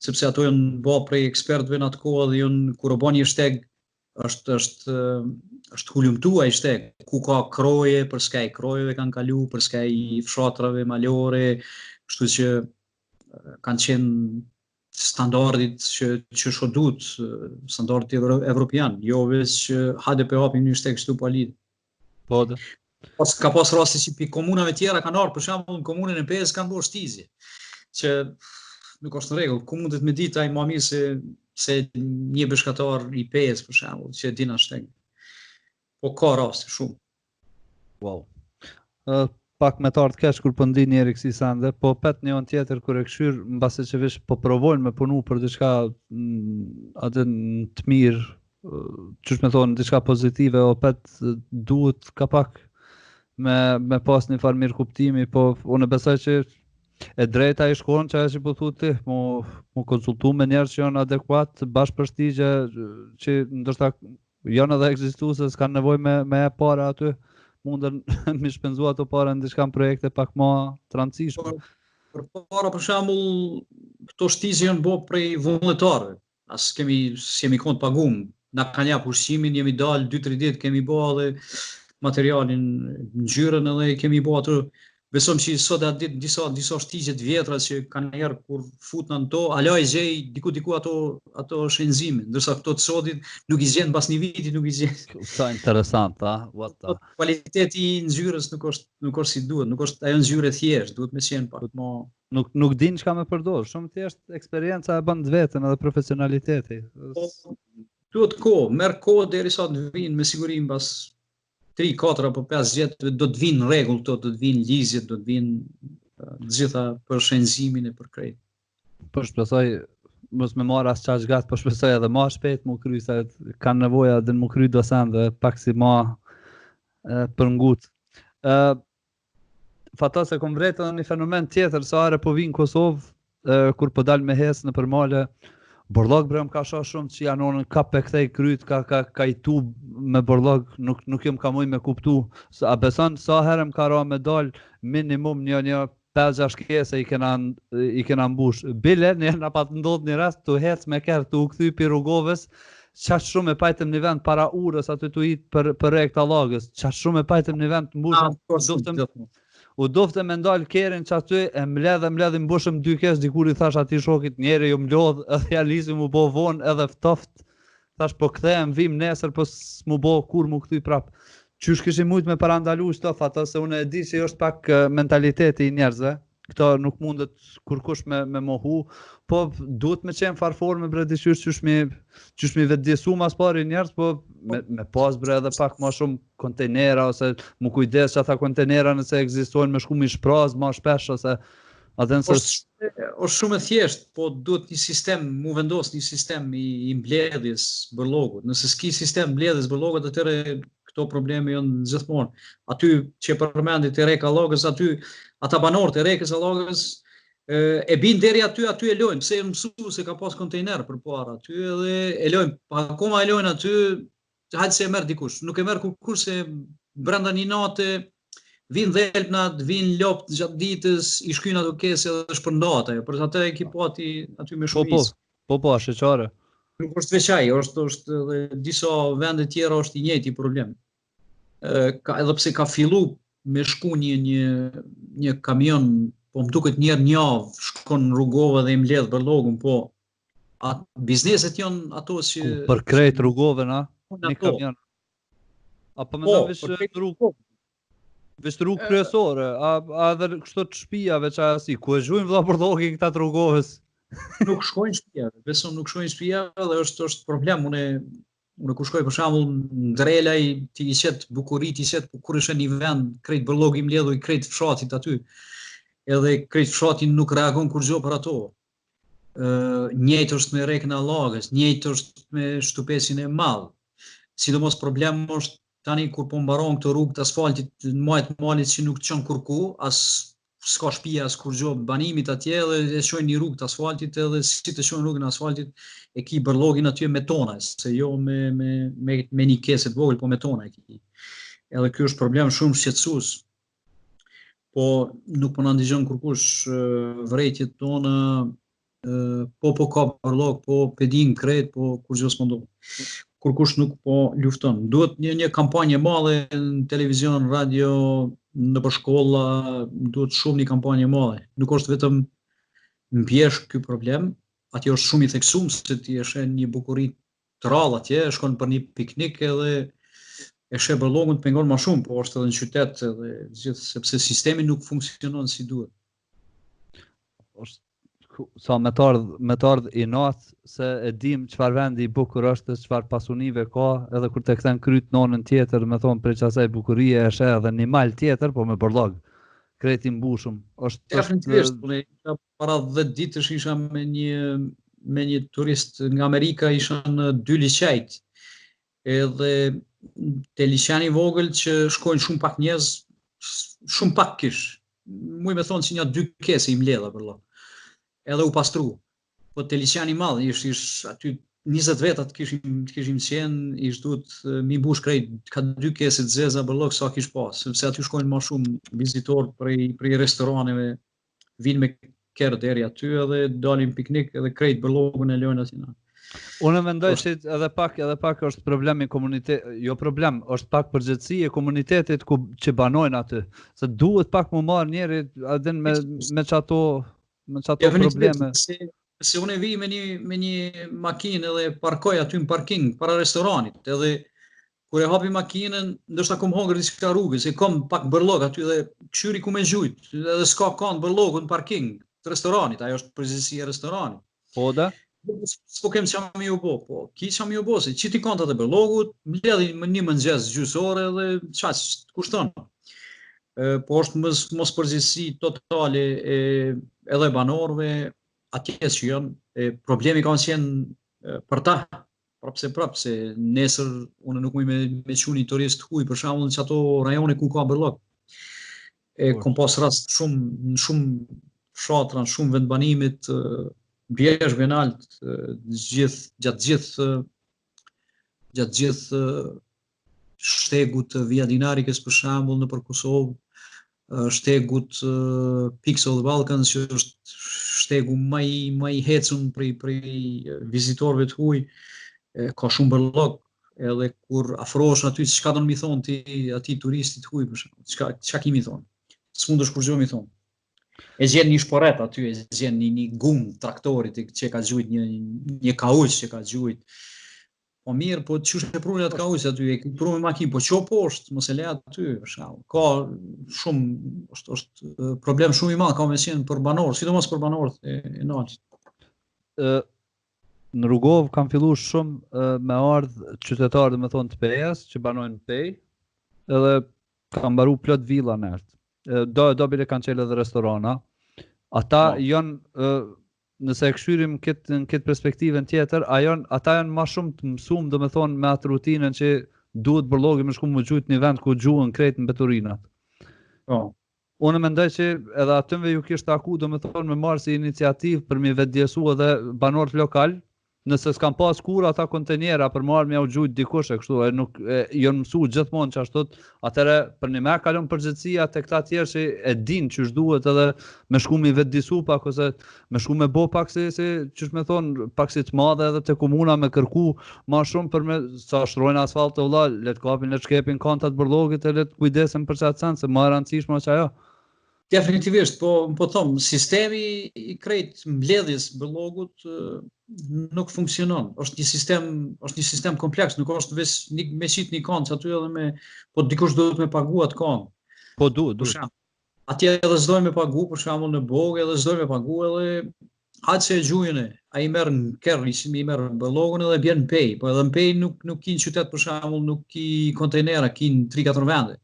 Sepse ato janë bë prej ekspertëve në atë kohë dhe janë kur bën një shteg është hulumtuar ai shteg, ku ka kroje, për skaj krojeve kanë kalu, për skaj fshatrave malore, kështu që kanë qenë standardit që shodut, standardit evropian, jo veç që hajde pe hapim një shteg kështu pa lidhje. Po dhe. Ka pas raste që pi komunave tjera kanë ardhur, për shembull në komunën e Pezës kanë bërë shtizje, që nuk është në rregull, ku mundet me ditë ai më mirë se një bashkëtar i Pezës për shembull, që din as shteg. Po ka raste shumë. Wow. Pak me të ardhë kesh kur po ndi njeri kësi sande, po pet një anë tjetër kur e këshyr, mbase që vesh po provojnë me punu për diçka atë në të mirë, qysh me thonë diçka pozitive, o pet duhet ka pak me pas një farë mirë kuptimi, po unë besoj që e drejta i shkon që ajo që po thu ti, mu konsultu me njerë që janë adekuat, bashkë përshtigje që ndoshta janë edhe ekzistuese, s'kan nevojë me e para aty, mundën me shpenzu ato para në diçka në projekte pak më të rëndësishme. Për para, për shembull, këto shtizje janë bë prej vullnetarëve. As s'kemi kont pagum. Na kanë jap ushqimin, jemi dalë 2-3 ditë, kemi bë edhe materialin, ngjyrën edhe kemi bë ato. Besom që sot atë ditë disa shtizje të vjetra që kanë herë kur futën ato, ala i gjej diku ato shpenzimin, ndërsa këto të sotit nuk i gjen pas një viti, nuk i gjen. Sa interesant, a? Kualiteti i ngjyrës nuk është si duhet, nuk është ajo ngjyrë thjesht, duhet me qenë pak më nuk din çka me përdor, shumë thjesht eksperienca e bën vetën edhe profesionaliteti. Duhet kohë, merr kohë derisa të vinë me siguri mbas 3, 4 apo 5 vjet do të vinë në rregull këto, do të vinë ligjit, do të vinë të gjitha për shpenzimin e për krejt. Po shpresoj mos me marr as çaj gat, po shpresoj edhe më shpejt më kry se kanë nevojë edhe më kry docent dhe pak si më për ngut. Fatos e kom vretë edhe një fenomen tjetër, sa are po vinë në Kosovë, kur po dal me hes në përmale, Borllog bre më ka shoh shumë që janë onën ka pe kthej kryt, ka i tub me borllog, nuk jam ka mujt me kuptu. A beson sa herë më ka ra me dal minimum një 5-6 kese i kena mbush. Bile, në pa të ndodh një rast të hec me kerë të u kthy pi rrugovës, qash shumë e pajtëm një vend para urës aty të hit për rekt allagës, qash shumë e pajtëm një vend të mbushëm, u dofte me ndal kerin që aty e mledhe mbushëm 2 kes, dikur i thash ati shokit njeri ju mlodh edhe ja lisi mu bo vonë edhe ftoft, thash po kthehem vim nesër po s'mu bo kur mu kthy prap. Qysh kishim mujt me parandalu shtof ato, se unë e di që është pak mentaliteti i njerëzve, këto nuk mundet kurkush me mohu, po duhet me qenë farforme bre diqysh qysh mi vetëdjesu mas pari njerëz, po me pas bre edhe pak ma shumë kontejnera, ose mu kujdes që ata kontejnera nëse ekzistojnë me shku mi shpraz ma shpesh, ose është shumë e thjesht, po duhet një sistem, mu vendos një sistem i mbledhjes bërlogut. Nëse s'ki sistem mbledhjes bërlogut, atëre këto probleme janë gjithmonë. Aty që përmendit e reka allagës, aty ata banorët e rekës allagës e bin deri aty e lojnë, pse e mësu se ka pas kontejner përpara aty edhe e lojnë, akoma e lojnë aty, hajtë se e merr dikush, nuk e merr kurkush se brenda një nate vinë dhelpnat, vinë lopt gjatë ditës, i shkyn ato kese dhe shpërndat ajo, për atë e ki po aty me shumicë. Po, sheqare. Nuk është veçaj, është edhe disa vende tjera është i njëjti problem. Edhe pse ka fillu me shku një kamion, po më duket njerë njavë, shkon në rrugove dhe i mbledh bërlogun, po bizneset janë ato që... Për krejt rrugove, na? Një kamion. Apo me nda vesh rrugë kryesore, a dhe kështu të shpijave që asi, ku e zhujnë vëlla bërlogin këta të rrugoves? Nuk shkojnë shtëpijave, besoj nuk shkojnë shtëpijave dhe është problem. Unë ku shkoj për shembull në Drelaj, ti i qet bukurit, i qet kur është një vend krejt bërllogi mbledhuj krejt fshatit aty. Edhe krejt fshatin nuk reagon kur gjë për ato. Njëjtë është me rekën e allagës, njëjtë është me shtupesin e madh. Sidomos problem është tani kur po mbaron këto rrugë të asfaltit, në majt malit që nuk çon kurku, as s'ka shtëpia as kur gjë banimit atje dhe e shojnë një rrugë të asfaltit edhe si të shojnë rrugën e asfaltit e ki bërllogin aty me tona, se jo me një kesë të vogël, po me tona e ki. Edhe ky është problem shumë shqetësues. Po nuk po na ndihjon kurkush vërejtjet tona, po ka bërllog, po pedin krejt, po kur gjë s'po ndodh. Kurkush nuk po lufton. Duhet një kampanje madhe në televizion, radio, në për shkolla, duhet shumë një kampanje madhe. Nuk është vetëm në pjesh ky problem, atje është shumë i theksuar se ti e sheh një bukuri të rrallë atje, shkon për një piknik edhe e sheh bërllogun të pengon më shumë, po është edhe në qytet edhe gjithë sepse sistemi nuk funksionon si duhet. Sa me të ardh i natë, se e dim çfarë vendi i bukur është, çfarë pasunive ka, edhe kur të kthen kryt nonën tjetër, me thonë prej asaj bukurie e sheh edhe një mal tjetër, po me bërllog. Krejt i mbushëm. Unë para 10 ditësh isha me një turist nga Amerika, isha në 2 liçajt. Edhe te liçani i vogël që shkojnë shumë pak njerëz, shumë pak kish. Muj me thonë që një 2 kese i mbledha bërllog. Edhe u pastru. Po te liçani i madh, ish aty 20 veta të kishim qenë, ish duhet mi mbush krejt, ka 2 kese të zeza bërllog sa kish pas, sepse aty shkojnë më shumë vizitorë prej restoraneve, vinë me kerë deri aty edhe dalin piknik edhe krejt bërllogun e lojnë aty. Unë mendoj se edhe pak është problemi jo problem, është pak përgjegjësi e komunitetit që banojnë aty. Se duhet pak më marr njëri adin me çato probleme. Se unë vi me një makinë edhe parkoj aty në parking para restoranit, edhe kur e hapi makinën, ndoshta kom hongër diçka rrugës, se kom pak bërllog aty dhe këshyri ku me gjujt, edhe s'ka kanë bërllogun në parking të restoranit, ajo është përgjegjësia e restoranit. Po da? S'po kem çam ju bo, po ki çam ju bo, se çiti kontat e bërllogut, mbledhin më një mëngjes gjysore dhe çaq kushton. Po është mos përgjegjësi totale edhe banorëve atje që janë, problemi ka qenë për ta, prapë se nesër unë nuk muj me çu një turist huj për shembull në ato rajone ku ka bërllog. Kom pas rast shumë fshatra, shumë vendbanimit Bjesh Benalt gjatë gjithë shtegut të Via Dinarikës për shembull nëpër Kosovë, shtegut Pixel Balkans që është shtegu më i hecur prej vizitorëve të huaj, ka shumë bërllog, edhe kur afrohesh aty çka do të më thonë ti atij turistit huaj për shembull, çka kimi thonë? S'mundesh kur gjë mi thonë. E gjen një shporet aty, e gjen një gum traktorit që ka gjujt një kauç që ka gjujt. Po mirë, po çush e prunë atë kauç aty, e prunë me makinë, po ço poshtë, mos e le aty për shembull. Ka shumë është problem shumë i madh ka me qenë për banorë, sidomos për banorët e Naçit. Në Rugov kam fillu shumë me ardhë qytetarë dhe me thonë të pejes, që banojnë pej, edhe kam baru plot villa në ertë. Do bile kanë qelë edhe restorana. Ata janë, nëse e këshyrim në këtë perspektivën tjetër, ata janë ma shumë të mësum dhe me thonë me atë rutinën që duhet bërlogi me shku më gjujt një vend ku gjuhën krejt në beturinat. Unë mendoj që edhe atëmve ju kishtë taku dhe me thonë me marë si iniciativë për mi vetdjesu edhe banorët lokal, nëse s'kan pas kur ata kontenjera për marrë me u gjujt dikush e kështu, janë mësu gjithmonë që ashtot, atëre për një me kalon përgjithësia të këta tjerë që e din që duhet edhe me shku me vetdisu pak ose me shku me bo pak si që me thonë pak si të madhe edhe të komuna me kërku ma shumë për me sa shtrojnë asfalt të vlla, let kapin, let shkepin kantat bërlogit e let kujdesen për qatë sen, se ma rëndësishme që ajo. Definitivisht, po them, sistemi i krejt mbledhjes bërlogut nuk funksionon. Është një sistem kompleks, nuk është veç me qit një kënd aty edhe me po dikush duhet me pagu atë kënd. Po duhet. Atje edhe s'dojnë me pagu, për shembull në Bogë edhe s'dojnë me pagu edhe hajtë se e gjujën ai merr në kerr, i merr bërlogun edhe bjen në pej, po edhe në pej nuk ki në qytet për shembull, nuk ki kontenera, ki në 3-4 vende.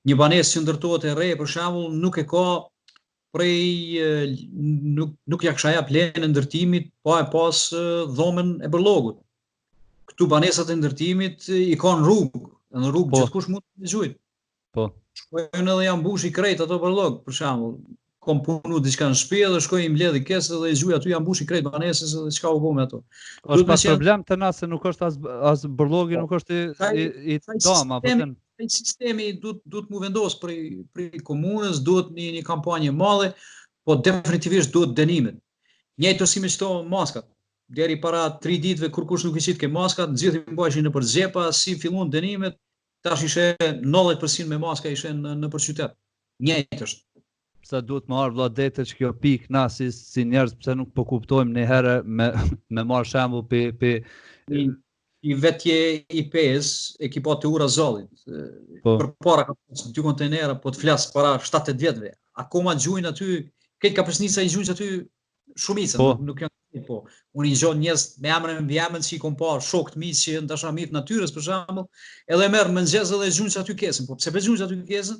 Një banesë që ndërtohet e re, për shembull, nuk e ka nuk ja kisha jap lejen e ndërtimit, pa e pas dhomën e bërlogut. Këtu banesat e ndërtimit i ka në rrugë gjithkush mund të gjujt. Po. Shkojnë edhe janë mbush i krejt ato bërlog, për shembull. Kom punu diçka në shtëpi dhe shkoj i mbledh i kesë dhe i zgjuaj aty janë mbush i krejt banesës dhe çka u bë me ato. Është pas problem të na se nuk është as bërlogi, nuk është i dama, po them. Sistemi duhet mu vendos për komunës, duhet një kampanjë e madhe, po definitivisht duhet dënimet. Njëjto si me çto maskat. Deri para 3 ditëve kur kush nuk i qit ke maskat, gjithë i mbajshin nëpër xhepa, si filluan dënimet, tash ishe 90% me maska ishe nëpër qytet. Njëjtë është. Pse duhet më marrë vlladetë që kjo pik na si njerëz pse nuk po kuptojmë një herë me marr shembull pe i vetje i pes ekipat të ura zollit. Për para ka 2 kontenera, po të flas para 7-8 vjetëve. Akoma gjujnë aty, këtë kapesnica i gjujnë aty shumica, nuk janë po. Unë i gjon njerëz me emrin që i kom pa shok të mi që janë dashamit natyrës për shembull, edhe merr mëngjes edhe gjujnë aty kesën. Po pse gjujnë aty kesën?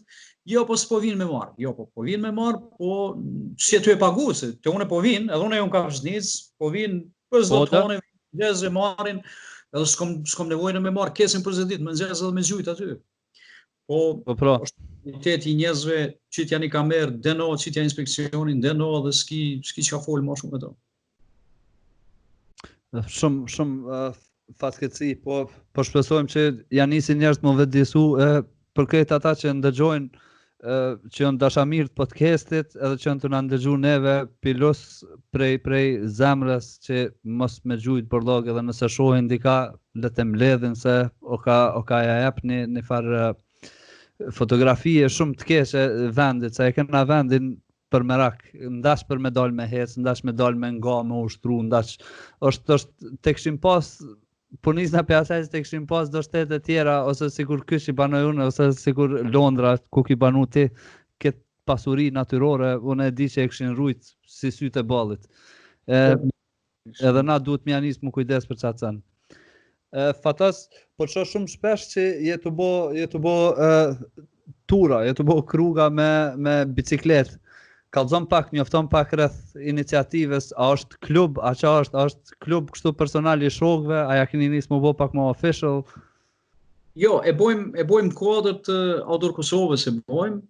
Jo, po s'po vinë me marr. Jo, po vinë me marr, po si ty e pagu se te unë po vinë, edhe unë jam kapshnic, po vinë për çdo tonë, mëngjes e marrin. Edhe s'kom nevojë me marr kesën për çdo ditë, mëngjes edhe me gjujt aty. Po është komiteti i njerëzve që janë i kamer, deno, që janë inspekcionin, deno dhe s'ki çka fol më shumë me to. Shumë fatkeqësi, po shpresojmë që janë nisin njerëz më vetëdijsu për këtë ata që ndëgjojnë që janë dashamirë të podcastit edhe që janë të na ndëgjuar neve pilos prej zemrës që mos me gjujt bërlog edhe nëse shohin dika le të mbledhin se o ka ja jap një farë fotografie shumë të keqe vendit, se e kena vendin për merak, ndash për me dal me hec, ndash me dal me nga, me ushtru, ndash është të këshim pas punisna për asaj që të këshim pas do shtete tjera, ose sikur kysh i banoj unë, ose sikur Londra, ku ki banu ti, këtë pasuri natyrore, unë e di që e këshin rujt si sytë e ballit. Edhe na duhet me janis më kujdes për qatë sen. Fatas, po që shumë shpesh që jetu bo tura, jetu bo kruga me biciklet. Kallzon pak, njofton pak rreth iniciativës, a është klub, a është klub kështu personal i shokëve, a ja keni nis më bo pak më official? Jo, e bojmë kodër të Outdoor Kosovës e bojmë,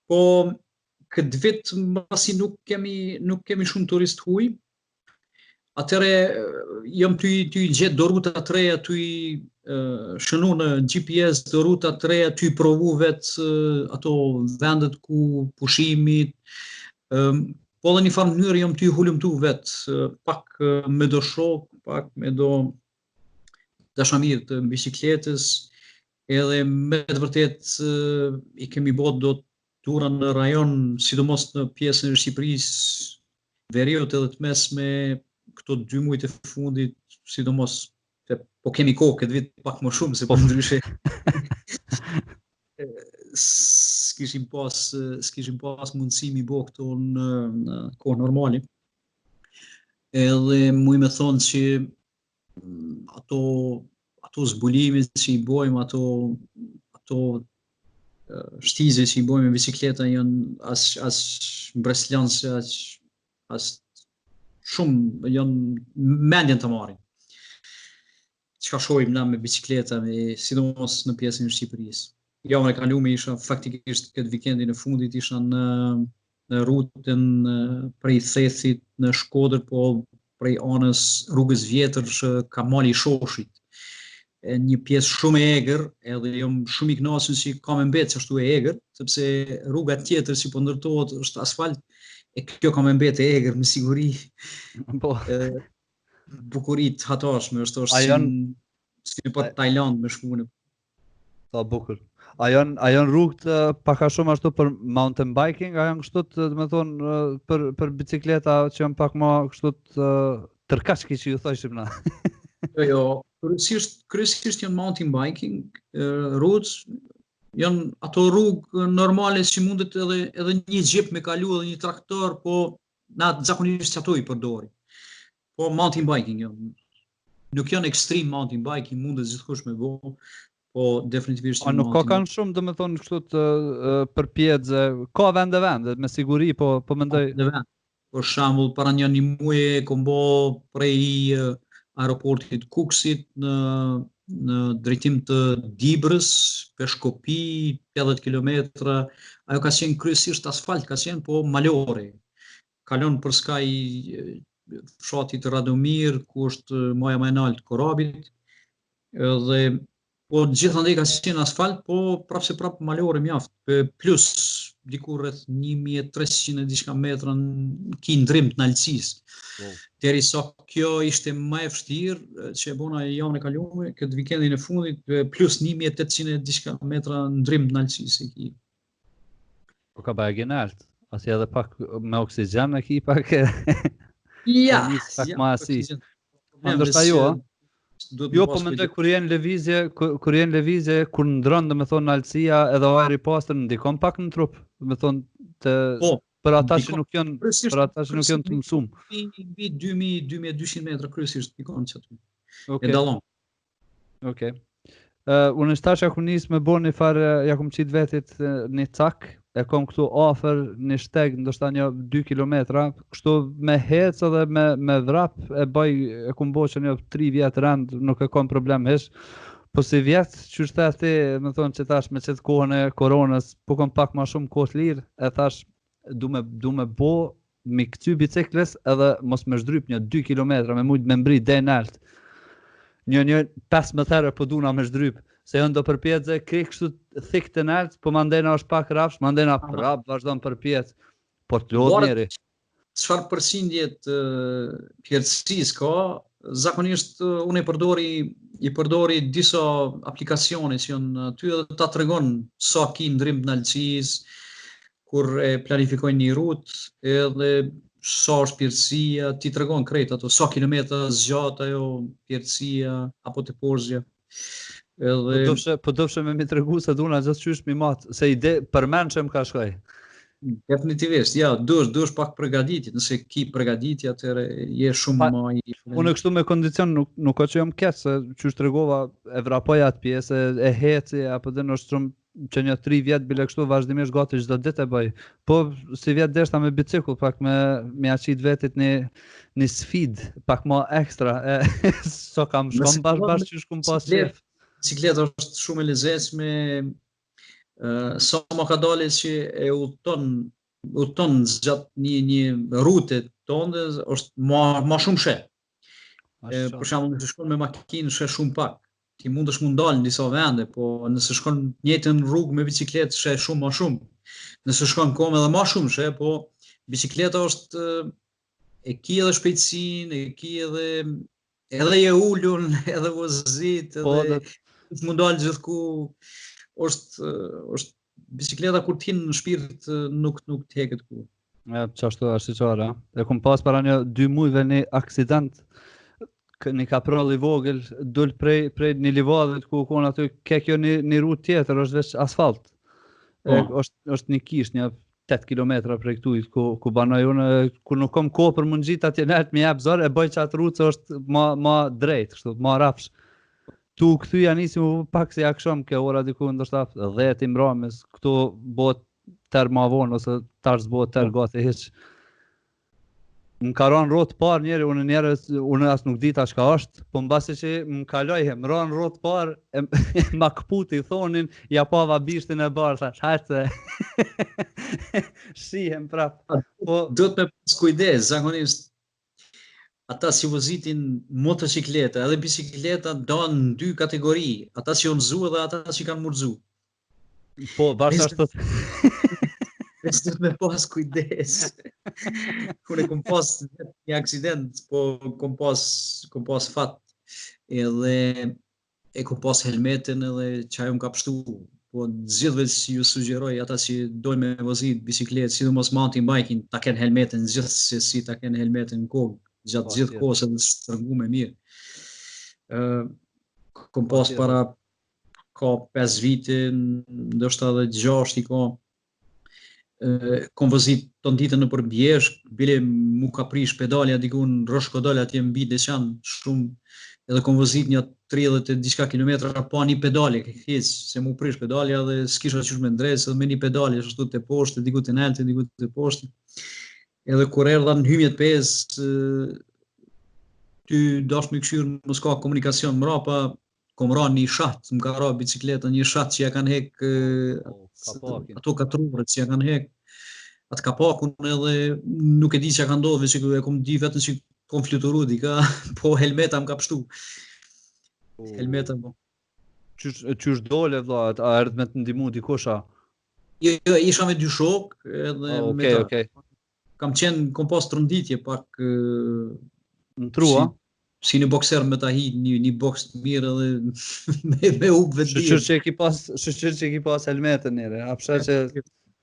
po këtë vit mbasi nuk kemi shumë turist huj, atëre jam ty gjetë do ruta të reja, ty shënu në GPS do ruta të reja, ty provu vetë ato vendet ku pushimit, po dhe një farë mënyrë jam ty hulumtu vetë, pak me do shok, pak me do dashamirë të bicikletës, edhe me të vërtet i kemi bot do tura në rajon, sidomos në pjesën e Shqipërisë, veriut edhe të mesme, këto 2 muajt e fundit, sidomos, po kemi kohë këtë vit pak më shumë, se po ndryshe s'kishim pas mundësi mi bo këto në kohë normali. Edhe muj me thonë që ato zbulimit që i bojmë, ato shtizje që i bojmë me bicikleta janë as mbresljanse, as shumë janë mendjen të marrin. Çka shohim na me bicikleta, sidomos në pjesën e Shqipërisë. Javën e kalume isha faktikisht këtë vikendin e fundit isha në rrugën prej Thethit në Shkodër, po prej anës rrugës vjetër ka mali i Shoshit. Një pjesë shumë e egër, edhe jam shumë i kënaqur që ka më mbetë që ashtu e egër, sepse rruga tjetër që po ndërtohet është asfalt, e kjo ka më mbetë e egër me siguri. Po. Bukurit hatashme, është si për Tajland me shkune. Sa bukur. A janë rrugë pak a shumë ashtu për mountain biking, a janë kështu të me thonë për bicikleta që janë pak më kështu tërkashki që ju thojshim na? Jo, kryesisht janë mountain biking, rrugë, janë ato rrugë normale që mundet edhe një xhip me kalu edhe një traktor, po na zakonisht që ato i përdori. Po mountain biking janë. Nuk janë extreme mountain biking, mundet gjithkush me bo, po definitivisht janë. Nuk ka kanë shumë, do me thonë kështu të përpjedzë, ka vende, me siguri, po mendoj. Për shembull, para një muaji kom bo prej aeroportit Kukësit në drejtim të Dibrës, Peshkopi, 50 kilometra, ajo ka qenë kryesisht asfalt, ka qenë po malore. Kalon për skaj fshatit Radomir, ku është maja më e lartë Korabit, dhe po gjithandej ka qenë asfalt, po prapë malore mjaft, plus diku rreth 1300 e diçka metra ki ndrim të nalësisë. Derisa kjo ishte më e vështirë që e bona javën e kaluar, këtë vikendin e fundit, plus 1800 e diçka metra ndrim të nalësisë ki. Po ka bëjë lart, asi edhe pak me oksigjen e ki pak. Ja, pak më asis. Ndoshta jo, jo, po mendoj kur jenë lëvizje, kur ndron, domethënë alësia edhe ajri i pastër ndikon pak në trup, domethënë për ata që nuk janë të mësuar. Mbi 2200 metra kryesisht pikon çatu. E dallon. Okej. Unë tash ja ku nis me bën një farë, ja kum qit vetit një cak, e kom këtu afër një shteg, ndoshta një 2 kilometra, kështu me hec edhe me vrap e kum boqë një 3 vjet rand, nuk e kam problem hesh. Po si vjet, që shte ti, me thonë që tash me qëtë kohën e koronës, po kom pak ma shumë kohë lirë, e thash du me bo mi këty bicikles edhe mos me shdryp një 2 kilometra me mujt me mbri dhe nalt. Një 15 herë po duna me shdryp, se janë do përpjedzë kri kështu thik të nalt, po mandena është pak rafsh, mandena prap vazhdon përpjedzë, po të lodh njeri. Çfarë përqindjet pjertësisë ka, zakonisht unë i përdori disa aplikacione që janë aty edhe ta tregon sa ki ndrim të nalësisë, kur e planifikojnë një rrutë, edhe sa është pjertësia, ti tregon krejt ato, sa kilometra zgjat ajo pjertësia apo të porzja. Po dofshe me mi tregu se duna gjithë qysh mi matë, se ide përmen që më ka shkoj. Definitivisht, ja, dush pak përgatitit, nëse ki përgatitja atëre je shumë ma i... Unë kështu me kondicion nuk ka që jam ketë, se qysh tregova e vrapoj atë pjesë, e heci, apo dhe në shtrum që një 3 vjet bile kështu vazhdimisht gati çdo ditë e bëj. Po si vjet deshta me bicikull, pak me aqit vetit një sfid, pak më ekstra, so kam shkom bashkë që shkum pas qef. Bicikleta është shumë e lezetshme, sa më ka dalë që e udhton gjatë një rrute tonde, është ma shumë sheh. Për shembull, nëse shkon me makinë sheh shumë pak. Ti mundesh mu ndal në disa vende, po nëse shkon në njëjtën rrugë me bicikletë sheh shumë më shumë. Nëse shkon kom edhe më shumë sheh, po bicikleta është e ki edhe shpejtësinë, e ki edhe je ulun, edhe vozit, Po, edhe mu ndal gjithku. Është bicikleta kur t'hin në shpirt nuk t'heket kur. Qashtu është çara. E kum pas para 2 muajve një aksident një kaprall i vogël dul prej një livadit ku kon aty ke kjo një rrugë tjetër, është veç asfalt. Është një kish, një 8 kilometra prej këtujt ku banoj unë, kur nuk kom kohë për më ngjit atje nalt më jap zor, e bëj çat rrugë është ma drejt, kështu, ma rafsh. Tu kthyja nisi më pak se jakshom ke ora diku ndoshta 10 i mramës, këtu bëhet tër ma vonë ose tash bëhet tër gati hiç. Më ka rënë rrotë parë njëri, unë as nuk dita çka është, po mbasi që më kaloi më rënë rrotë parë, ma kputi thonin, ja pava bishtin e bardh, thash, hajtë. Shihem prap. Po duhet me pas kujdes, zakonisht ata si vozitin motocikleta edhe bicikleta donë në 2 kategori, ata që janë zu dhe ata që kanë murzu. Po, bashkë ashtu. Duhet me pas kujdes. Kur e kom pas një aksident, po kom pas fat edhe e kom pas helmetin edhe çaj më ka pështu. Po gjithëve që ju sugjeroj ata që dojnë me vozit bicikletë, sidomos mountain biking, ta kenë helmetin, gjithsesi ta kenë helmetin në kokë, gjatë gjithë kohës edhe shtrëngu me mirë. Kom pas para ka 5 vite, ndoshta edhe 6 i ka. Kom vozit ton ditën nëpër Bjeshk, bile mu ka prish pedalja diku në Roshkodol atje mbi Deçan shumë, edhe kom vozit një 30 e diçka kilometra pa një pedale, hiç, se mu prish pedalja dhe s'kisha qysh me ndres, edhe me një pedale ashtu te poshtë, diku te nalte, diku te poshtë. Edhe kur erdha në hymjet 5, ty dash me këshyr mos ka komunikacion mrapa, kom ra një shat, më ka ra bicikleta një shat që ja kanë hek ato katrurët që ja kanë hek atë kapakun edhe nuk e di që ja kanë ndodhë, që e kom di vetëm që kom fluturu dika, po helmeta më ka pështu. Helmeta po. Qysh dole vlla, a erdh me të ndihmu dikosha? Jo, isha me 2 shok edhe me ta. Kom pas tronditje pak në trua. Si një bokser me ta hi, një boks të mirë edhe me up vetë dirë. Shqyr që ki pas helmetën njëre, apështa që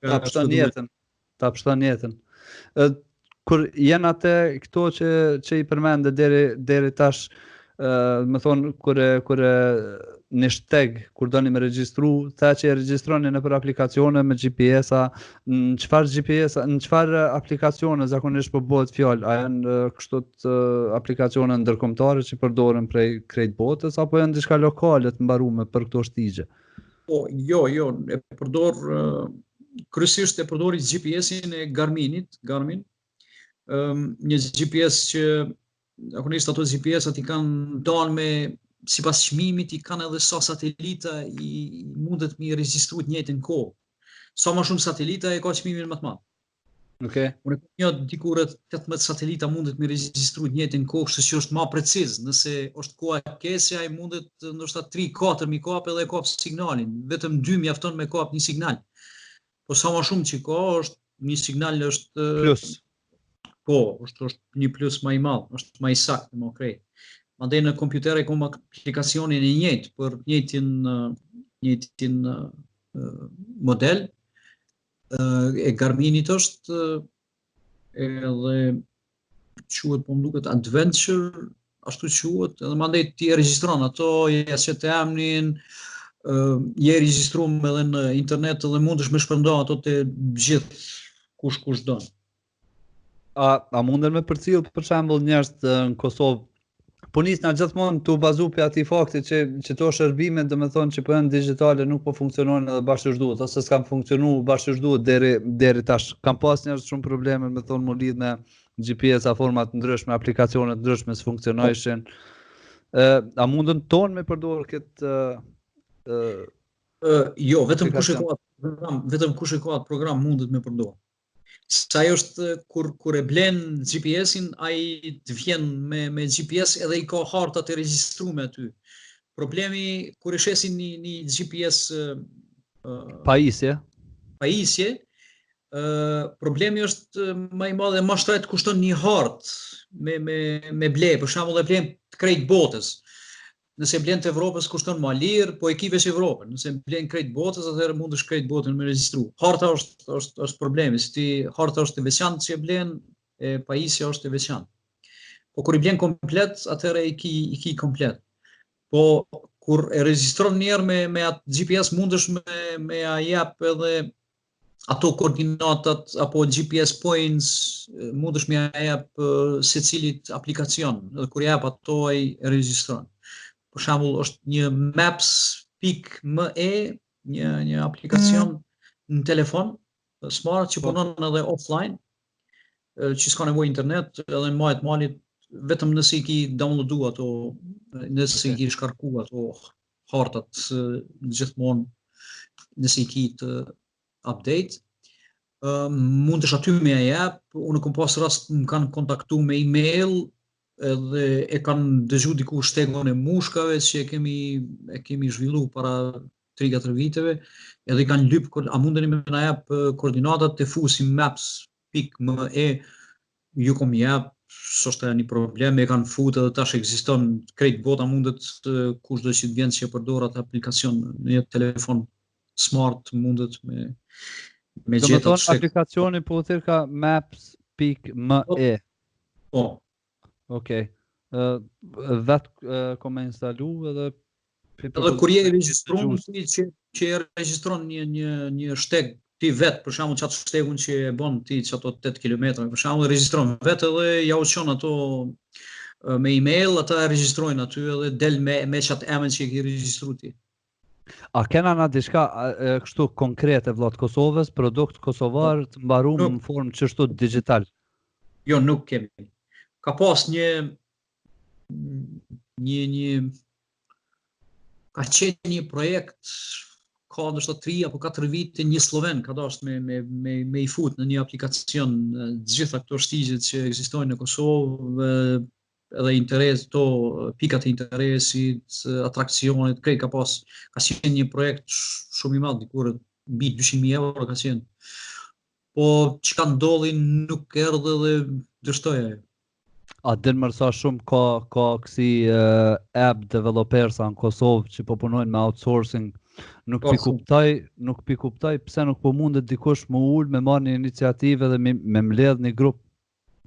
ta pështon jetën. Kur jenë atë këto që i përmende deri tash, më thonë, kur një shteg, kur do një me regjistru, tha që e regjistroni në për aplikacione me GPS-a, në qëfar aplikacione zakonisht po bëhet fjallë, a janë kështot aplikacione ndërkombëtare që përdoren prej krejt botës, apo janë diçka lokale të mbarume për këto shtigje? Po, jo, e përdor, kryesisht e përdori GPS-in e Garmin, një GPS që zakonisht ato GPS-at i kanë dalë me sipas çmimit i kanë edhe sa satelita i mundet me regjistru të njëjtën kohë. Sa më shumë satelita e ka çmimin më të madh. Okej. Unë kam diku rreth 18 satelita mundet me regjistru të njëjtën kohë, kështu që është më preciz. Nëse është koha e kesë, ai mundet ndoshta 3-4 mi kap edhe kap signalin. Vetëm 2 mjafton me kap një signal. Po sa më shumë që ka, është një signal është plus. Po, është një plus më i madh, është më i saktë, më krejt. Mandej në kompjuter e kom aplikacionin e njëjtë për njëjtin model e Garminit është edhe quhet po më duket Adventure, ashtu quhet, edhe mandej ti e regjistron ato, ja set emrin, je regjistruar edhe në internet dhe mundesh me shpërnda ato te gjithë kush don. A munden me përcjell për shembull njerëz në Kosovë? Po nisna gjithmonë të bazu për ati fakti që to shërbime dhe me thonë që po janë digitale nuk po funksionojnë edhe bashkë që duhet, ose s'kam funksionu bashkë që duhet deri tash. Kam pas njerëz shumë probleme me thonë më lidh me GPS-a, format ndryshme, aplikacionet ndryshme s'funksionojshin. A mundën tonë me përdorë këtë jo, vetëm kush e ka atë program mundet me përdorë. Sa ajo është kur e blen GPS-in, ai të vjen me GPS edhe i ka hartat e regjistruar aty. Problemi kur e shesin një GPS Pajisje. pajisje, problemi është më i madh dhe më shtret kushton një hartë me ble, për shembull e blen të krejt botës. Nëse blen të Evropës kushton më lirë, po e ki veç Evropën. Nëse blen krejt botës, atëherë mundesh krejt botën me regjistru. Harta është problemi, si ti harta është e veçantë që e blen, e pajisja është e veçantë. Po kur i blen komplet, atëherë i ki komplet. Po kur e regjistron njerë me atë GPS mundesh me a jap edhe ato koordinatat apo GPS points, mundesh me a jap secilit aplikacion, dhe kur jap ato ai e regjistron. Për shembull është një maps.me, një aplikacion në telefon smart që punon edhe offline, që s'ka nevojë internet, edhe në majt malit vetëm nëse i ki downloadu ato, nëse i ki shkarku ato hartat gjithmonë, nëse i ki të update, mundesh aty me a jap. Unë kam pas rast më kanë kontaktu me email edhe e kanë dëgju diku shtegun e mushkave që e kemi zhvillu para 3-4 viteve, edhe i kanë lyp, a mundeni me na jap koordinatat të fusim maps.me, ju kom jap, s'është një problem, e kanë fut edhe tash ekziston krejt bota, mundet kushdo që të vjen që e përdor atë aplikacion në një telefon smart, mundet me gjetë atë shek. Aplikacioni po thirr ka maps.me. Po. Okej. Vetë kom instalu edhe kur je regjistron që e regjistron një shteg ti vet, për shembull çat shtegun që e bën ti çato 8 kilometra, për shembull regjistron vet edhe ja uçon ato me email, ata e regjistrojnë aty edhe del me çat emën që e ke regjistruar ti. A kena na diçka kështu konkrete vllot Kosovës, produkt kosovar të mbaruar në formë çështu digital? Jo, nuk kemi. Ka pas ka qenë një projekt, ka ndoshta 3 apo 4 vite, një sloven ka dashur me i fut në një aplikacion të gjitha këto shtigjet që ekzistojnë në Kosovë, edhe interes to, pikat e interesit, atrakcionit, krejt ka qenë një projekt shumë i madh, dikur mbi 200.000 euro ka qenë. Po çka ndodhi nuk erdhe dhe dështoi ajo. A din mërsa shumë ka kësi app developers në Kosovë që po punojnë me outsourcing, nuk pi kuptoj pse nuk po mundet dikush më ul me marrë një iniciativë dhe me mbledh një grup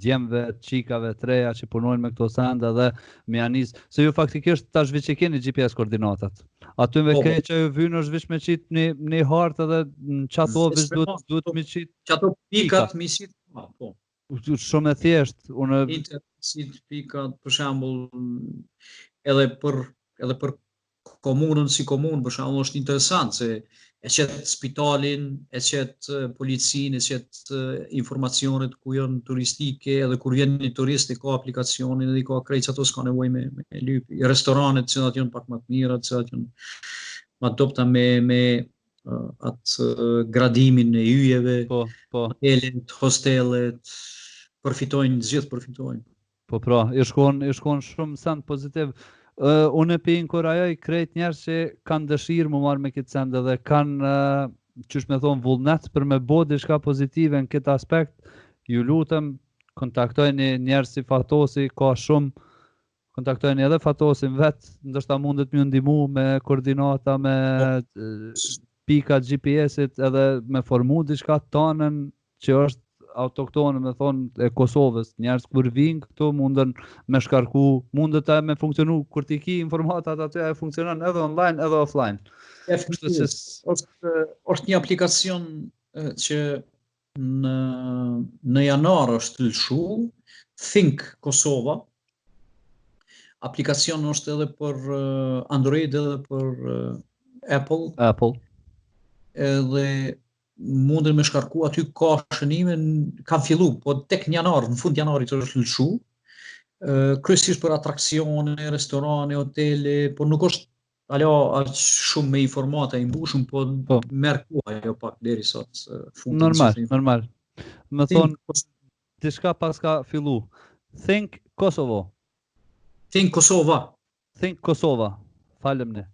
djemve, qikave, treja që punojnë me këto sende dhe me anis, se ju faktikisht tash veç e keni GPS koordinatat. Aty me kej që ju vynë është veç me qitë një hartë edhe në qato veç duhet me qitë. Qato pikat me qitë, po. Shumë e thjesht. Interesit pikat, për shembull, edhe për komunën si komunë, për shembull është interesant se e qet spitalin, e qet policinë, e qet informacionet ku janë turistike, edhe kur vjen një turist i ka aplikacionin edhe i ka krejt ato s'ka nevojë me lyp. Restoranet që janë pak më të mira, që janë më dobta me atë gradimin e yjeve, hotelet, hostelet, gjithë përfitojnë. Po pra, i shkon shumë send pozitiv. Unë e inkurajoj krejt njerëz që kanë dëshirë më marrë me këtë send dhe kanë, qysh me thonë, vullnet për me bo diçka pozitive në këtë aspekt. Ju lutem, kontaktojni njerëz si Fatosi, ka shumë, kontaktojni edhe Fatosin vetë, ndoshta mundet më ndihmu me koordinata, me pika GPS-it edhe me formu diçka tonën që është autoktone, me thonë, e Kosovës. Njerëz kur vinë këtu mundën me shkarku, mundet me funksionu, kur ti ki informatat aty e funksionon edhe online edhe offline. Është një aplikacion që në janar është lëshu, Think Kosova. Aplikacion është edhe për Android edhe për Apple. Edhe mundën me shkarku, aty ka shënime, kam fillu, po tek në janar, në fund janarit është lëshu, kryesisht për atraksione, restorane, hotele, po nuk është aq shumë me informata i mbushur, po merr kohë ajo pak deri sot fund. Normal. Më thonë, diçka pas ka fillu. Think Kosovo. Think Kosova. Think Kosova. Falem ne.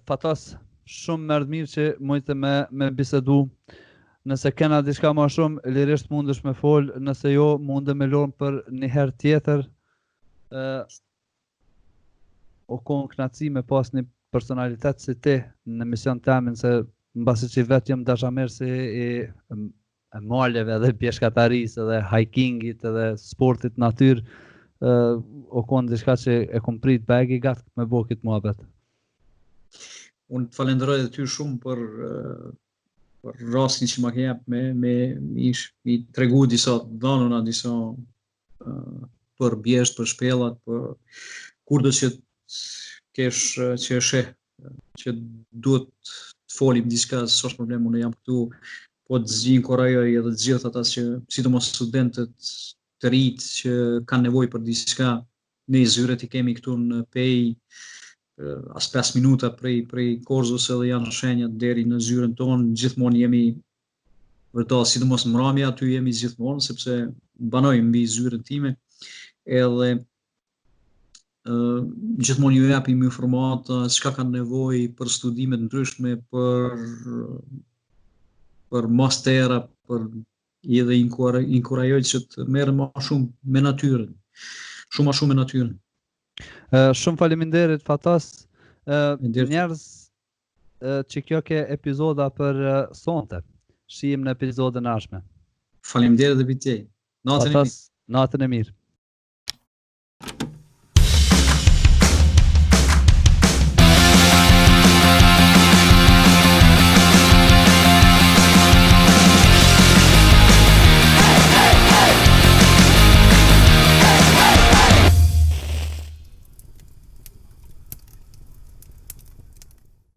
Fatas, shumë më mirë që mujtë me bisedu. Nëse kena diçka më shumë, lirisht mundesh me fol, nëse jo, munde me lorën për një herë tjetër. O konë knaci me pas një personalitet si ti në emision temin, se mbasi që vetë jam dashamirësi e maleve dhe pjeshkatarisë dhe hikingit dhe sportit natyrë, o konë diçka që e kom prit bagi gatë me bo këtë muhabet. Unë të falenderoj dhe ty shumë për rastin që ma ke jep me i tregu disa dhanuna, disa për bjesht, për shpellat, për kurdo që kesh që e sheh, që duhet të folim diçka, s'është problem, unë jam këtu, po të inkurajoj edhe të gjithë ata që, sidomos studentët të rinj që kanë nevojë për diçka, ne zyret i kemi këtu në Pej, as 5 minuta prej Korçës edhe janë shenjat deri në zyrën tonë, gjithmonë jemi vërtet, sidomos në mramje aty jemi gjithmonë, sepse banoj mbi zyrën time, edhe gjithmonë ju japim informata, çka kanë nevojë për studime të ndryshme, për mastera, për edhe inkurajoj që të merrem më shumë me natyrën, shumë më shumë me natyrën. Shumë faleminderit Fatas. Njerëz që kjo ke epizoda për sonte. Shihim në epizodën e ardhshme. Faleminderit edhe vitej. Natën e mirë. Natën e mirë.